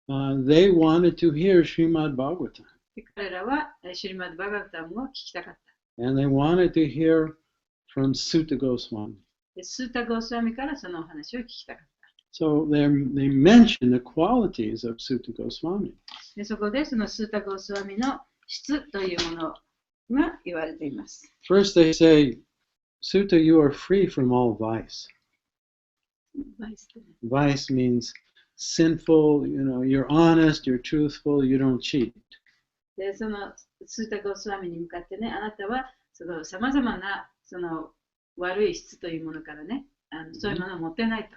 they wanted to hear Srimad Bhagavatam. で彼らはシュリマッド・バガバタムを聞きたかった。And they wanted to hear from Sutta Goswami. でスータ・ゴースワミからそのお話を聞きたかった。So they mention the qualities of Sutta Goswami. でそこでそのスータ・ゴースワミの質というものが言われています。First they say, Sutta, you are free from all vice. Vice means sinful, you're honest, you're truthful, you don't cheat. でそのスータ・ゴースワミに向かってね、あなたはさまざまなその悪い質というものからね、そういうものを持ってないと。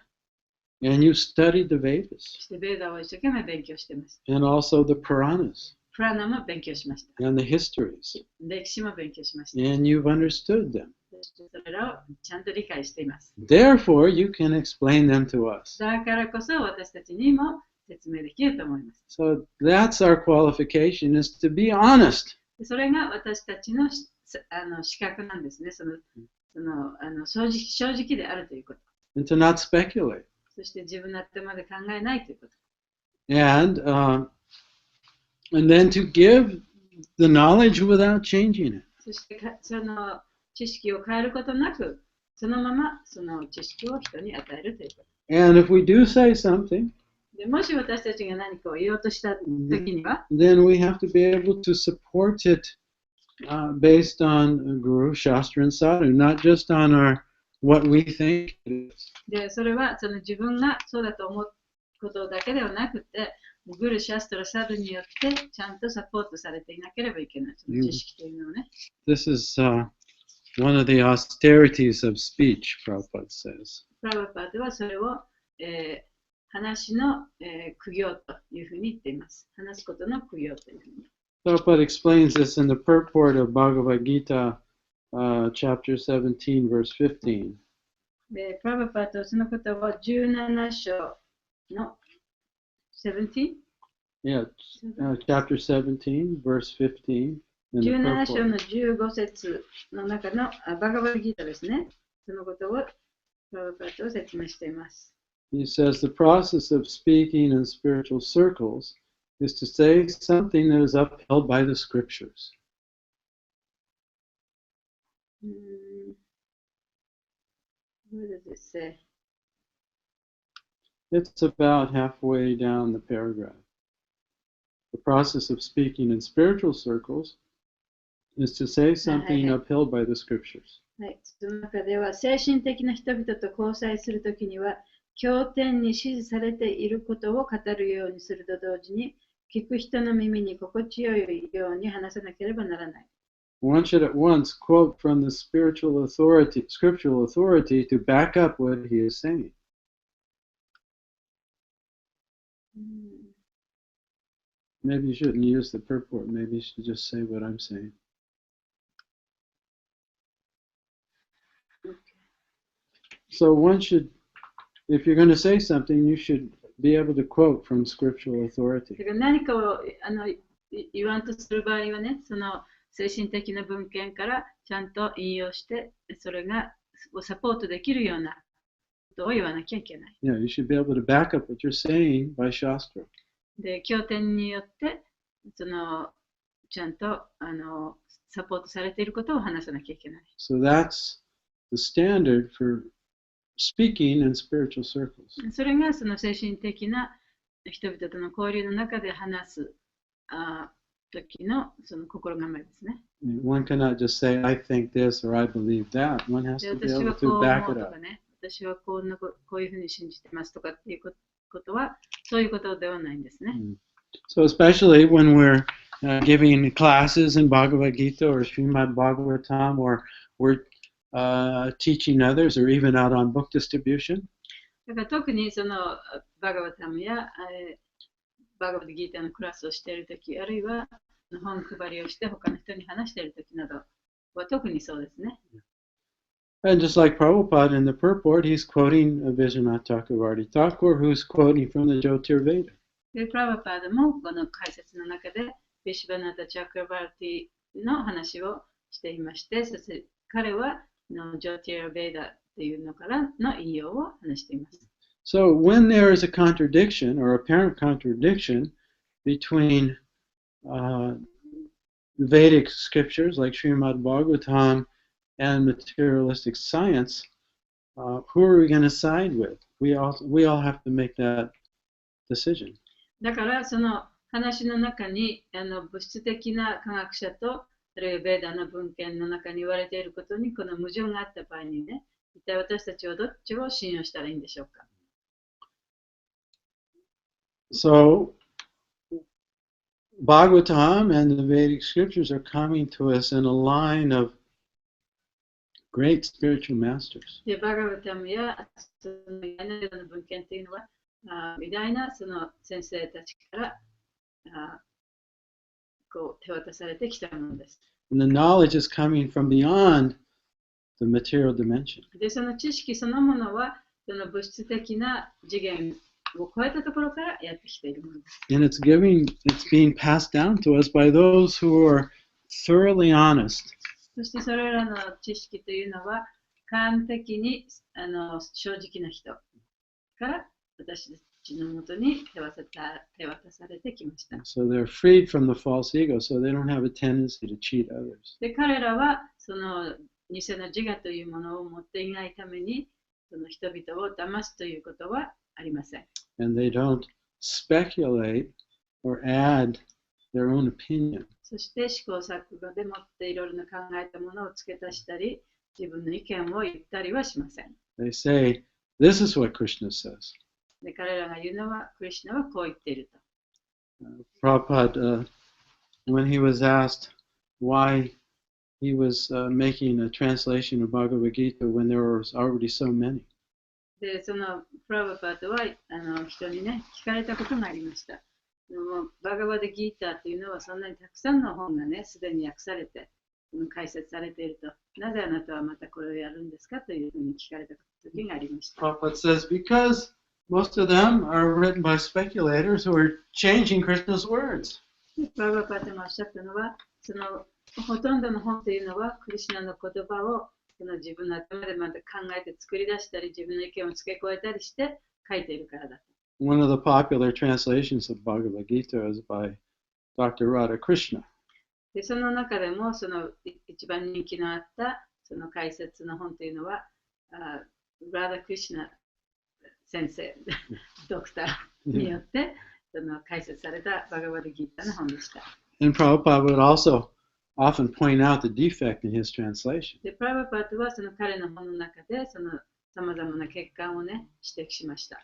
And you studied the Vedas. そしてベーダを一生懸命勉強しています。And also the Puranas. プラナも勉強しました。And the histories. 歴史も勉強しました。And you've understood them. それらをちゃんと理解しています。Therefore, you can explain them to us. だからこそ私たちにも説明できると思います。So that's our qualification, is to be honest. それが私たちの資格なんですね。正直であるということ。And to not speculate. そして自分の頭で考えないということ。And then to give the knowledge without changing it. そしてその知識を変えることなく、そのままその知識を人に与えるということ。And if we do say something, でもし私たちが何かを言おうとしたときには、then we have to be able to support it based on Guru, Shastra, and Sadhu, not just on what we think it is. で、それはその自分がそうだと思うことだけではなくて、グル、シャストラ、サドによってちゃんとサポートされていなければいけない。その知識というのをね。This is one of the austerities of speech, Prabhupada says. プラブパーではそれを、話の、苦行というふうに言っています。話すことの苦行というふうに。Prabhupada explains this in the purport of Bhagavad Gita, chapter 17, verse 15. で、プラブパーとそのことを17章の17? Yeah, chapter 17, verse 15. 17章の15節の中のバガバルギータですね。そのことをプラブパーと説明しています。He says the process of speaking in spiritual circles is to say something that is upheld by the scriptures. What does it say? It's about halfway down the paragraph. The process of speaking in spiritual circles is to say something upheld by the scriptures. はい、その中では精神的な人々と交際するときには経典に指示されていることを語るようにすると同時に聞く人の耳に心地よいように話さなければならない。One should at once quote from the scriptural authority to back up what he is saying. Maybe you shouldn't use the purport. Maybe you should just say what I'm saying. So one should, if you're going to say something, you should be able to quote from scriptural authority. 何かを言わんとする場合はね、その精神的な文献からちゃんと引用して、それがサポートできるようなことを言わなきゃいけない。Yeah, you should be able to back up what you're saying by Shastra. で、経典によって、そのちゃんとサポートされていることを話さなきゃいけない。So that's the standard for speaking in spiritual circles. それがその精神的な人々との交流の中で話す時のその心構えですね。One cannot just say, I think this or I believe that. One has to be able to back it up. 私はこういうふうに信じてますとかっていうことは、そういうことではないんですね。So especially when we're giving classes in Bhagavad Gita or Srimad Bhagavatam, or we're teaching others, or even out on book distribution. だから特にそのバガバタムやバガバタギータのクラスをしているとき、あるいは本配りをして他の人に話しているときなどは特にそうですね。And just like Prabhupada in the purport, he's quoting Vishwanath Chakravarti Thakur, who's quoting from the Jyotirveda. で、プラバパードもこの解説の中で、ビシュバナタ・チャクラバーティの話をしていまして、そして彼はジョティア・ベーダというのからの引用を話しています。So when there is a contradiction or apparent contradiction between the Vedic scriptures like Srimad Bhagavatam and materialistic science, who are we going to side with? We all have to make that decision. だからその話の中に物質的な科学者とあるいはベーダの文献の中に言われていることにこの矛盾があった場合にね、一体私たちはどっちを信用したらいいんでしょうか。So Bhagavatam and the Vedic scriptures are coming to us in a line of great spiritual masters. で、バガバタムやその文献というのは偉大なその先生たちからこう手渡されてきたものです。And the knowledge is coming from beyond the material dimension. で、その知識そのものはその物質的な次元を超えたところからやってきているものです。And it's being passed down to us by those who are thoroughly honest. そしてそれらの知識というのは完璧に正直な人から私たちのもとに手渡されてきました。So they're freed from the false ego, so they don't have a tendency to cheat others. で、彼らはその偽の自我というものを持っていないために、その人々を騙すということはありません。And they don't speculate or add their own opinion. そして試行錯誤でもっていろいろな考えたものを付け足したり、自分の意見を言ったりはしません。They say, this is what Krishna says. で、彼らが言うのは、クリシュナはこう言っていると。Prabhupada, when he was asked why he was making a translation of Bhagavad Gita when there were already so many. で、そのプラバパートは人にね、聞かれたことがありました。バガバデギーターというのはそんなにたくさんの本がね、すでに訳されて、解説されていると。なぜあなたはまたこれをやるんですかというふうに聞かれた時がありました。Prabhupada says, because most of them are written by speculators who are changing Krishna's words. プラバパートがおっしゃったのは、そのほとんどの本というのは、クリシュナの言葉をその自分の頭でまた考えて作り出したり、自分の意見を付け加えたりして書いているからだと。One of the popular translations of Bhagavad Gita is by Dr. Radha Krishna. で、その中でもその一番人気のあったその解説の本というのは、ラダ・クリシュナ先生、ドクターによってその解説されたバガバデギータの本でした。And Prabhupada would also often point out the defect in his translation. で、プラバパートはその彼の本の中でその様々な欠陥をね、指摘しました。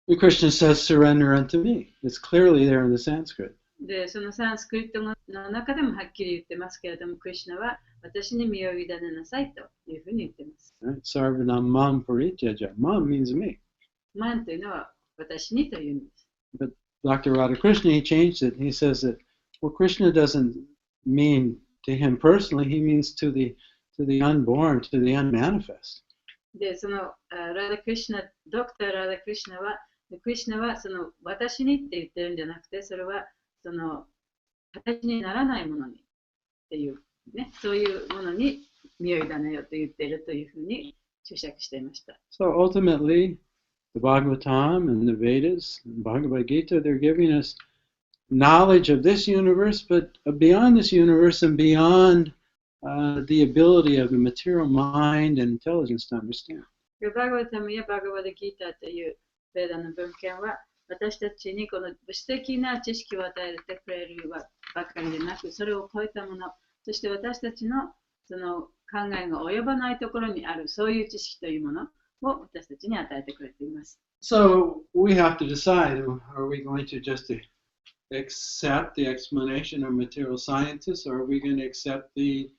The Krishna says, surrender unto me. It's clearly there in the Sanskrit. で、そのサンスクリットの中でもはっきり言ってますけれども、クリシュナは私に身を委ねなさいというふうに言っています。Right? Sarvanam mam parityaja. Mam means me. マンというのは私にという意味です。But Dr. Radhakrishna, he changed it. He says that, well, Krishna doesn't mean to him personally. He means to the unborn, to the unmanifest. で、そのラダクリシュナ、ドクターラダクリシュナは、クリシュナはその私にって言ってるんじゃなくて、それはその形にならないものにっていう、ね、そういうものに身を委ねようと言っているというふうに注釈していました。So ultimately, the Bhagavatam and the Vedas and Bhagavad Gita, they're giving us knowledge of this universe, but beyond this universe and beyond the ability of the material mind and intelligence to understand. バガバタムやバガバダギータというベーダの文献は私たちにこの物質的な知識を与えてくれるばかりでなく、それを超えたもの、そして私たちのその考えが及ばないところにあるそういう知識というものを私たちに与えてくれています。So we have to decide, are we going to just accept the explanation of material scientists, or are we going to accept the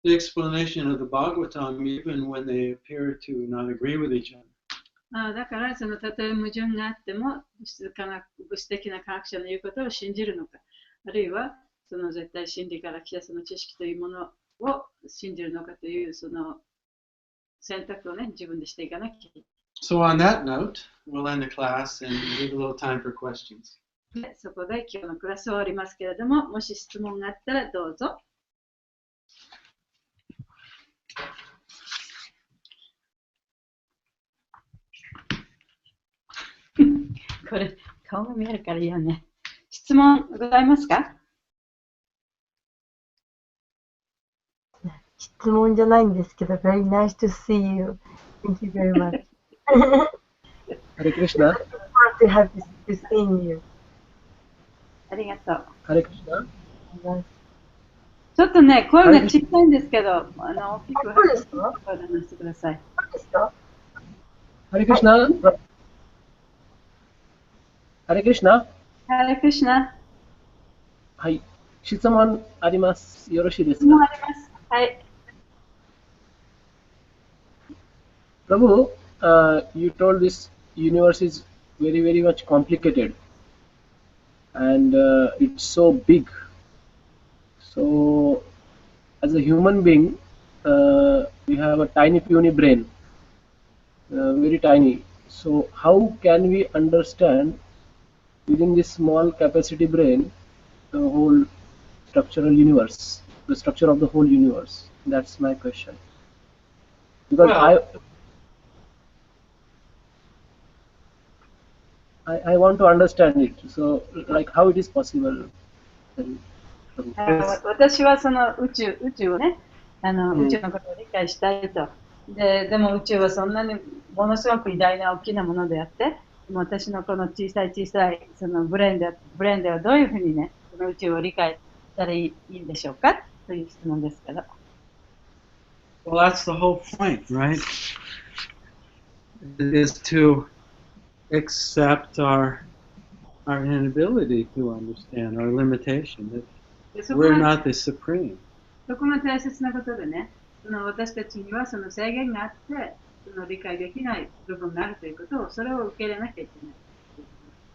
explanation of the Bhagavatam even when they appear to not agree with each other? だからそのたとえ矛盾があっても物質的な科学者の言うことを信じるのか、あるいはその絶対真理から来たその知識というものを信じるのかというその選択をね、自分でしていかなきゃいけない。So on that note, we'll end the class and leave a little time for questions. でそこで今日のクラス終わりますけれども、もし質問があったらどうぞ。これ、顔が見えるからいいよね。質問ございますか？質問じゃないんですけど、very nice to see you. Thank you very much. Hare Krishna. to have to see you. ありがとう。Hare Krishna. ちょっとね、声が小さいんですけど、大きくそうですか？声で話してください。何ですか？ Hare Krishna. Hare Krishna. ハレクリシナ。はい。質問あります。よろしいです質問あか？ります。はい。Prabhu, you told this universe is very, very much complicated and it's so big. So, as a human being, we have a tiny, puny brain, very tiny. So, how can we understand within this small capacity brain the whole structural universe, the structure of the whole universe? That's my question. Because I want to understand it. So, like, how it is possible? 私はその宇宙をね、宇宙のことを理解したいと。でも宇宙はそんなにものすごく偉大な大きなものであって、でも私のこの小さいそのブレーンではどういうふうにね、この宇宙を理解したらいいんでしょうかという質問ですけど。Well, that's the whole point, right? It is to accept our inability to understand, our limitation, that we're not the supreme. そこが大切なことでね、その私たちにはその制限があって、その理解できない部分があるということを、それを受け入れなきゃい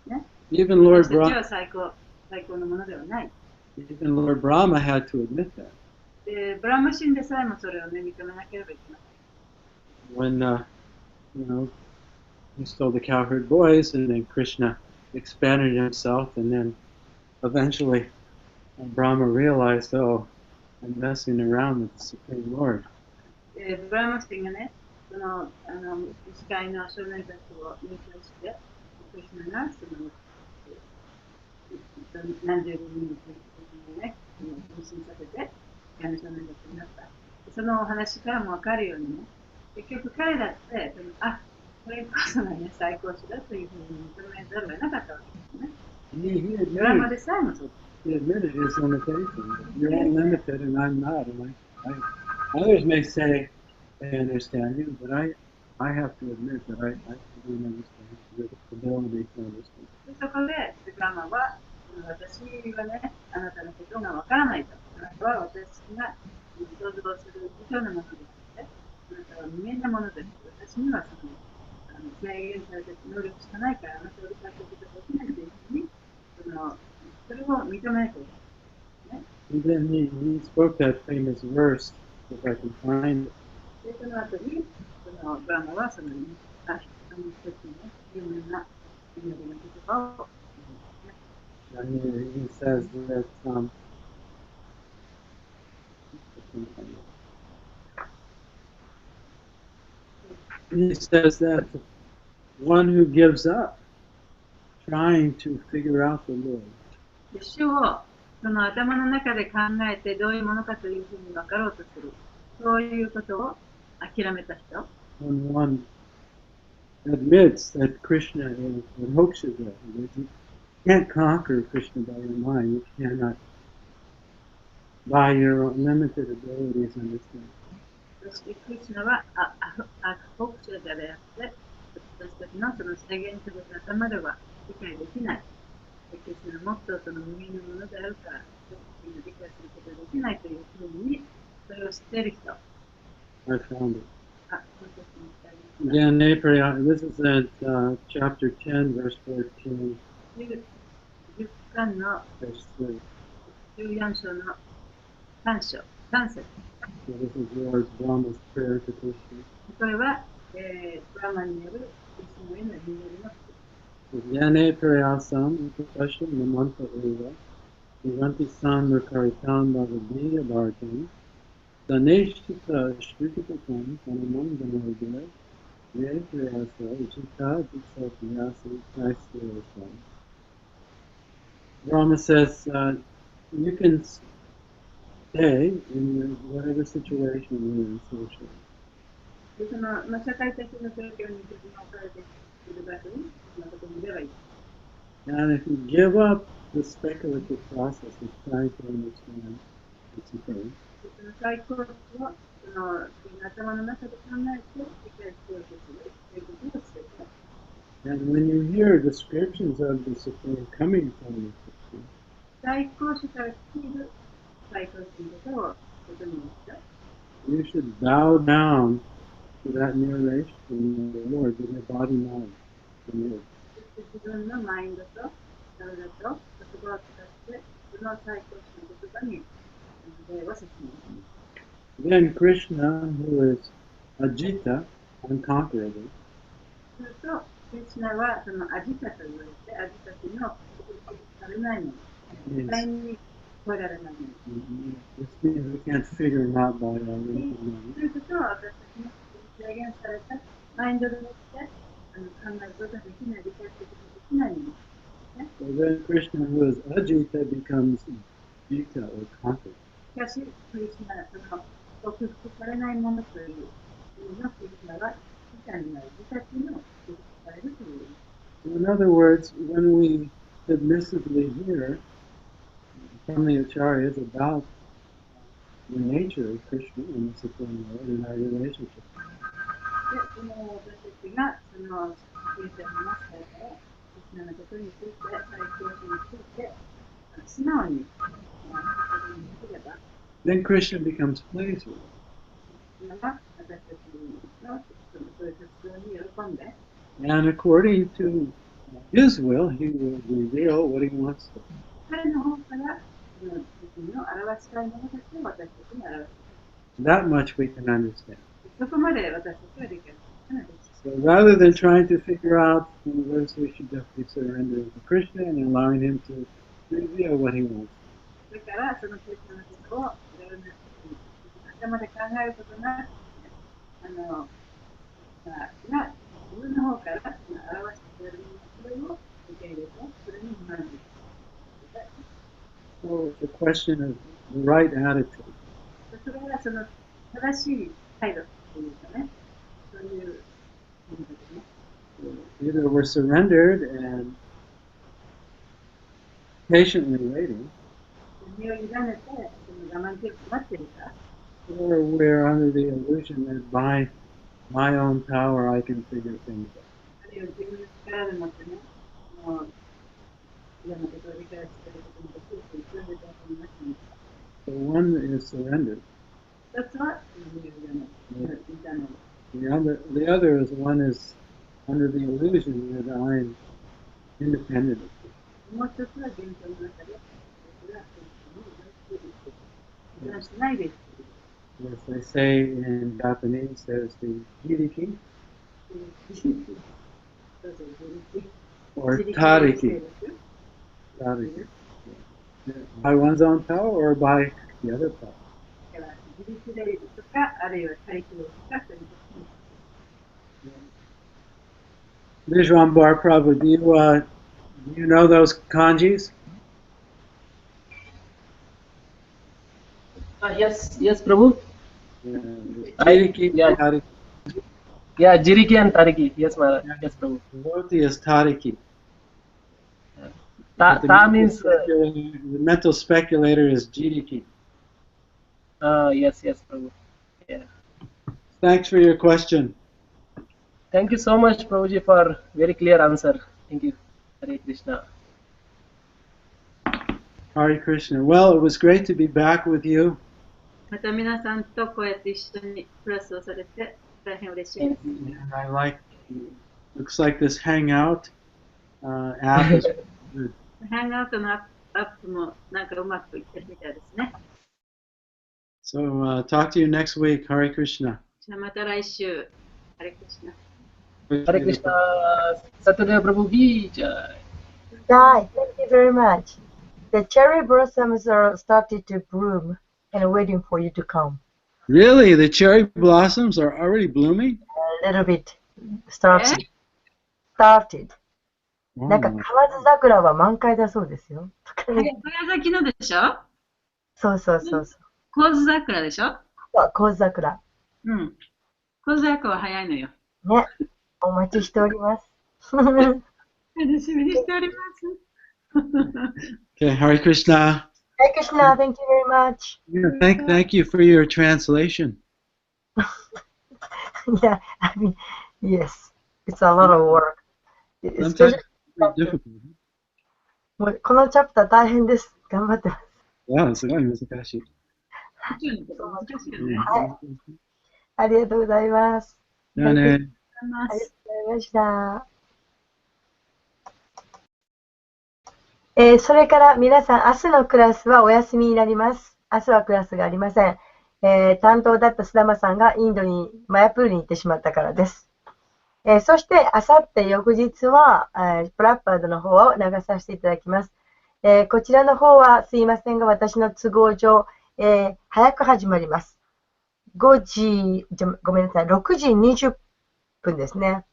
けない。ね、Even Lord 私たちは最高のものではない。Even Lord Brahma had to admit that. で、ブラマ神でさえもそれをね、認めなければいけない。When, he stole the cowherd boys, and then Krishna expanded himself, and then eventually Brahma realized, oh, I'm messing around with the Supreme Lord. ブラマ神がね、その司会の少年たちを入手して、クリシュナがその何十人にね、分身させて、少年たちになった。そのお話からも分かるようにね、結局彼だって、これこそがね、最高種だというふうに認めざるを得なかったわけですね。ドラマでさえもそう。He admitted his limitation. You're unlimited and I'm not. And others may say they understand you, but I have to admit that I don't understand your ability to understand. そこで、ドラマは、私はね、あなたのことがわからないと。あなたは私が想像する以上のものであって、あなたは無限なものです。私にはその制限された能力しかないから、あなたを理解することができないというふうに、それを認めなきゃいけない。And then he spoke that famous verse, if I can find it. で、その後に、ドラマはその一つの有名な祈りの言葉を、he says that he says that one who gives up trying to figure out the Lord. 主をその頭の中で考えてどういうものかというふうに分かろうとする。そういうことを諦めた人。When one admits that Krishna is the Mokshada, that you can't conquer Krishna by your mind, you cannot by your own limited abilities understand. そしてクリシュナはモクシャダであって、私たちのその制限された頭では理解できない。クリシュナはもっとその無限のものであるから、理解することができないというふうに、それを知っている人。I found it. Again, April, this is at chapter 10, verse 14. 10巻の Verse 3. 14章の3節。So this is Lord Brahma's prayer to Krishna. これは、ブラマンによるクリシュナへの祈りのこと。Vyane Prayasam, Upasha Namanta Eva, Vivanti San Murkaritam Bhavadiya Bhartam, Daneshita Shritatam, Kanamam Dhanavadya, Vyane Prayasa, Uchita Diksa Vyasi, Kaisya. Brahma says, you can stay in whatever situation you're in socially. で社会的な状況に自分が置かれている場所に、そんなところにいればいい。And if you give up the speculative process of trying to understand what's occurring, その最高を頭の中で考えて理解しようとするということをしてください。 and when you hear descriptions of the Supreme coming from the Supreme, 最高主から来ている最高ということをことにして、 you should bow down to that new relation in the Lord with your body knowledge. 自分のマインドと体と言葉を使ってその最高主の言葉に礼を説明します。 Then Krishna, who is Ajita, unconquerable, すると、クリシュナはそのアジタと言われて、アジタというのをされないもの、絶対に超えられないもの。 this means we can't figure him out by our intellect. ということは、私たちの制限されたマインドでもって考えることができない、理解することができないもの。 So then Krishna, who is Ajita, becomes Jita, or conquered. しかし、クリシュナはその克服されないものという意味のクリシュナは自他になる、自他というのを克服されるという。 So in other words, when we submissively hear from the acharyas about the nature of Krishna and the Supreme Lord and our relationship, で、その私たちがそのクリシュナのマスターからクリシュナのことについて、最高主について素直に説明できれば、 then Krishna becomes pleased with it. クリシュナは私たちのそういう活動に喜んで、 And according to his will, he will reveal what he wants to. 彼の方からその自分の表したいものたちを私たちに表す。 That much we can understand. そこまで私たちは理解することができる。 So rather than trying to figure out whether we should definitely surrender to Krishna and allowing him to reveal what he wants. だからそのクリスチャンのことをいろいろな頭で考えることなく、自分の方から表してくれるもの、それを受け入れて、それに満足する。 So it's a question of the right attitude. それはその正しい態度というかね、そういうものですね。 Either we're surrendered and patiently waiting, 身を委ねて、その我慢強く待っているか、 or we're under the illusion that by my own power I can figure things out. あるいは自分の力でもってね、もういろんなことを理解することができるというそういう状況になっています。 So one is surrendered. 一つは身を委ねる。 The other is one is under the illusion that I'm independent. もう一つは現象の中で、それは依存しないでいる。 As they say in Japanese, there's the jiriki そうそう、 or tariki. Tariki. By one's own power or by the other power. だから自力でいるとか、あるいは他力でいるとか、そういうことに。 Vishwambar Prabhu, do you know those kanjis? Yes, Prabhu. Jiriki, yeah. tariki. Yeah, Jiriki and Tariki. Yes, Maharaj. Yes, Prabhu. Devotee is tariki. Ta means. The mental speculator is jiriki. Yes, Prabhu. Yeah. Thanks for your question. Thank you so much, Prabhuji, for very clear answer. Thank you. Hare Krishna. Hare Krishna. Well, it was great to be back with you. また皆さんとこうやって一緒にクラスをされて大変嬉しいです。 And I looks like this Hangout app is good. ハングアウトのアップもなんかうまくいってるみたいですね。 So talk to you next week. Hare Krishna. じゃあまた来週。ハレクリシナ。Hare Krishna. Satyadeva Prabhu ki jai. Jai, thank you very much. The cherry blossoms are started to bloom and waiting for you to come. Really? The cherry blossoms are already blooming? A little bit started. Started. なんか Wow. 河津桜は満開だそうですよ。早咲きのでしょ？そうそうそうそう。河津桜でしょ？河津桜。うん。河津桜は早いのよ。ね。お待ちしております。楽しみにしております。Okay, Hare Krishna. Hare Krishna, thank you very much. Yeah, thank you for your translation. Yeah, I mean, yes, it's a lot of work. Sometimes it's difficult. もうこのチャプター大変です。頑張ってます。Yeah, すごい難しい。宇宙のこと難しいよね。ありがとうございます。じゃあね。ありがとうございました。それから皆さん、明日のクラスはお休みになります。明日はクラスがありません。担当だった須玉さんがインドにマヤプールに行ってしまったからです。そして、あさって翌日は、プラッパードの方を流させていただきます。こちらの方はすいませんが、私の都合上、早く始まります。5時、ごめんなさい、6時20分ですね。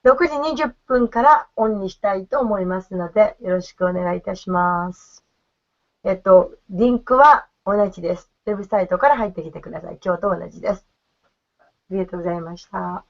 6時20分からオンにしたいと思いますので、よろしくお願いいたします。リンクは同じです。ウェブサイトから入ってきてください。今日と同じです。ありがとうございました。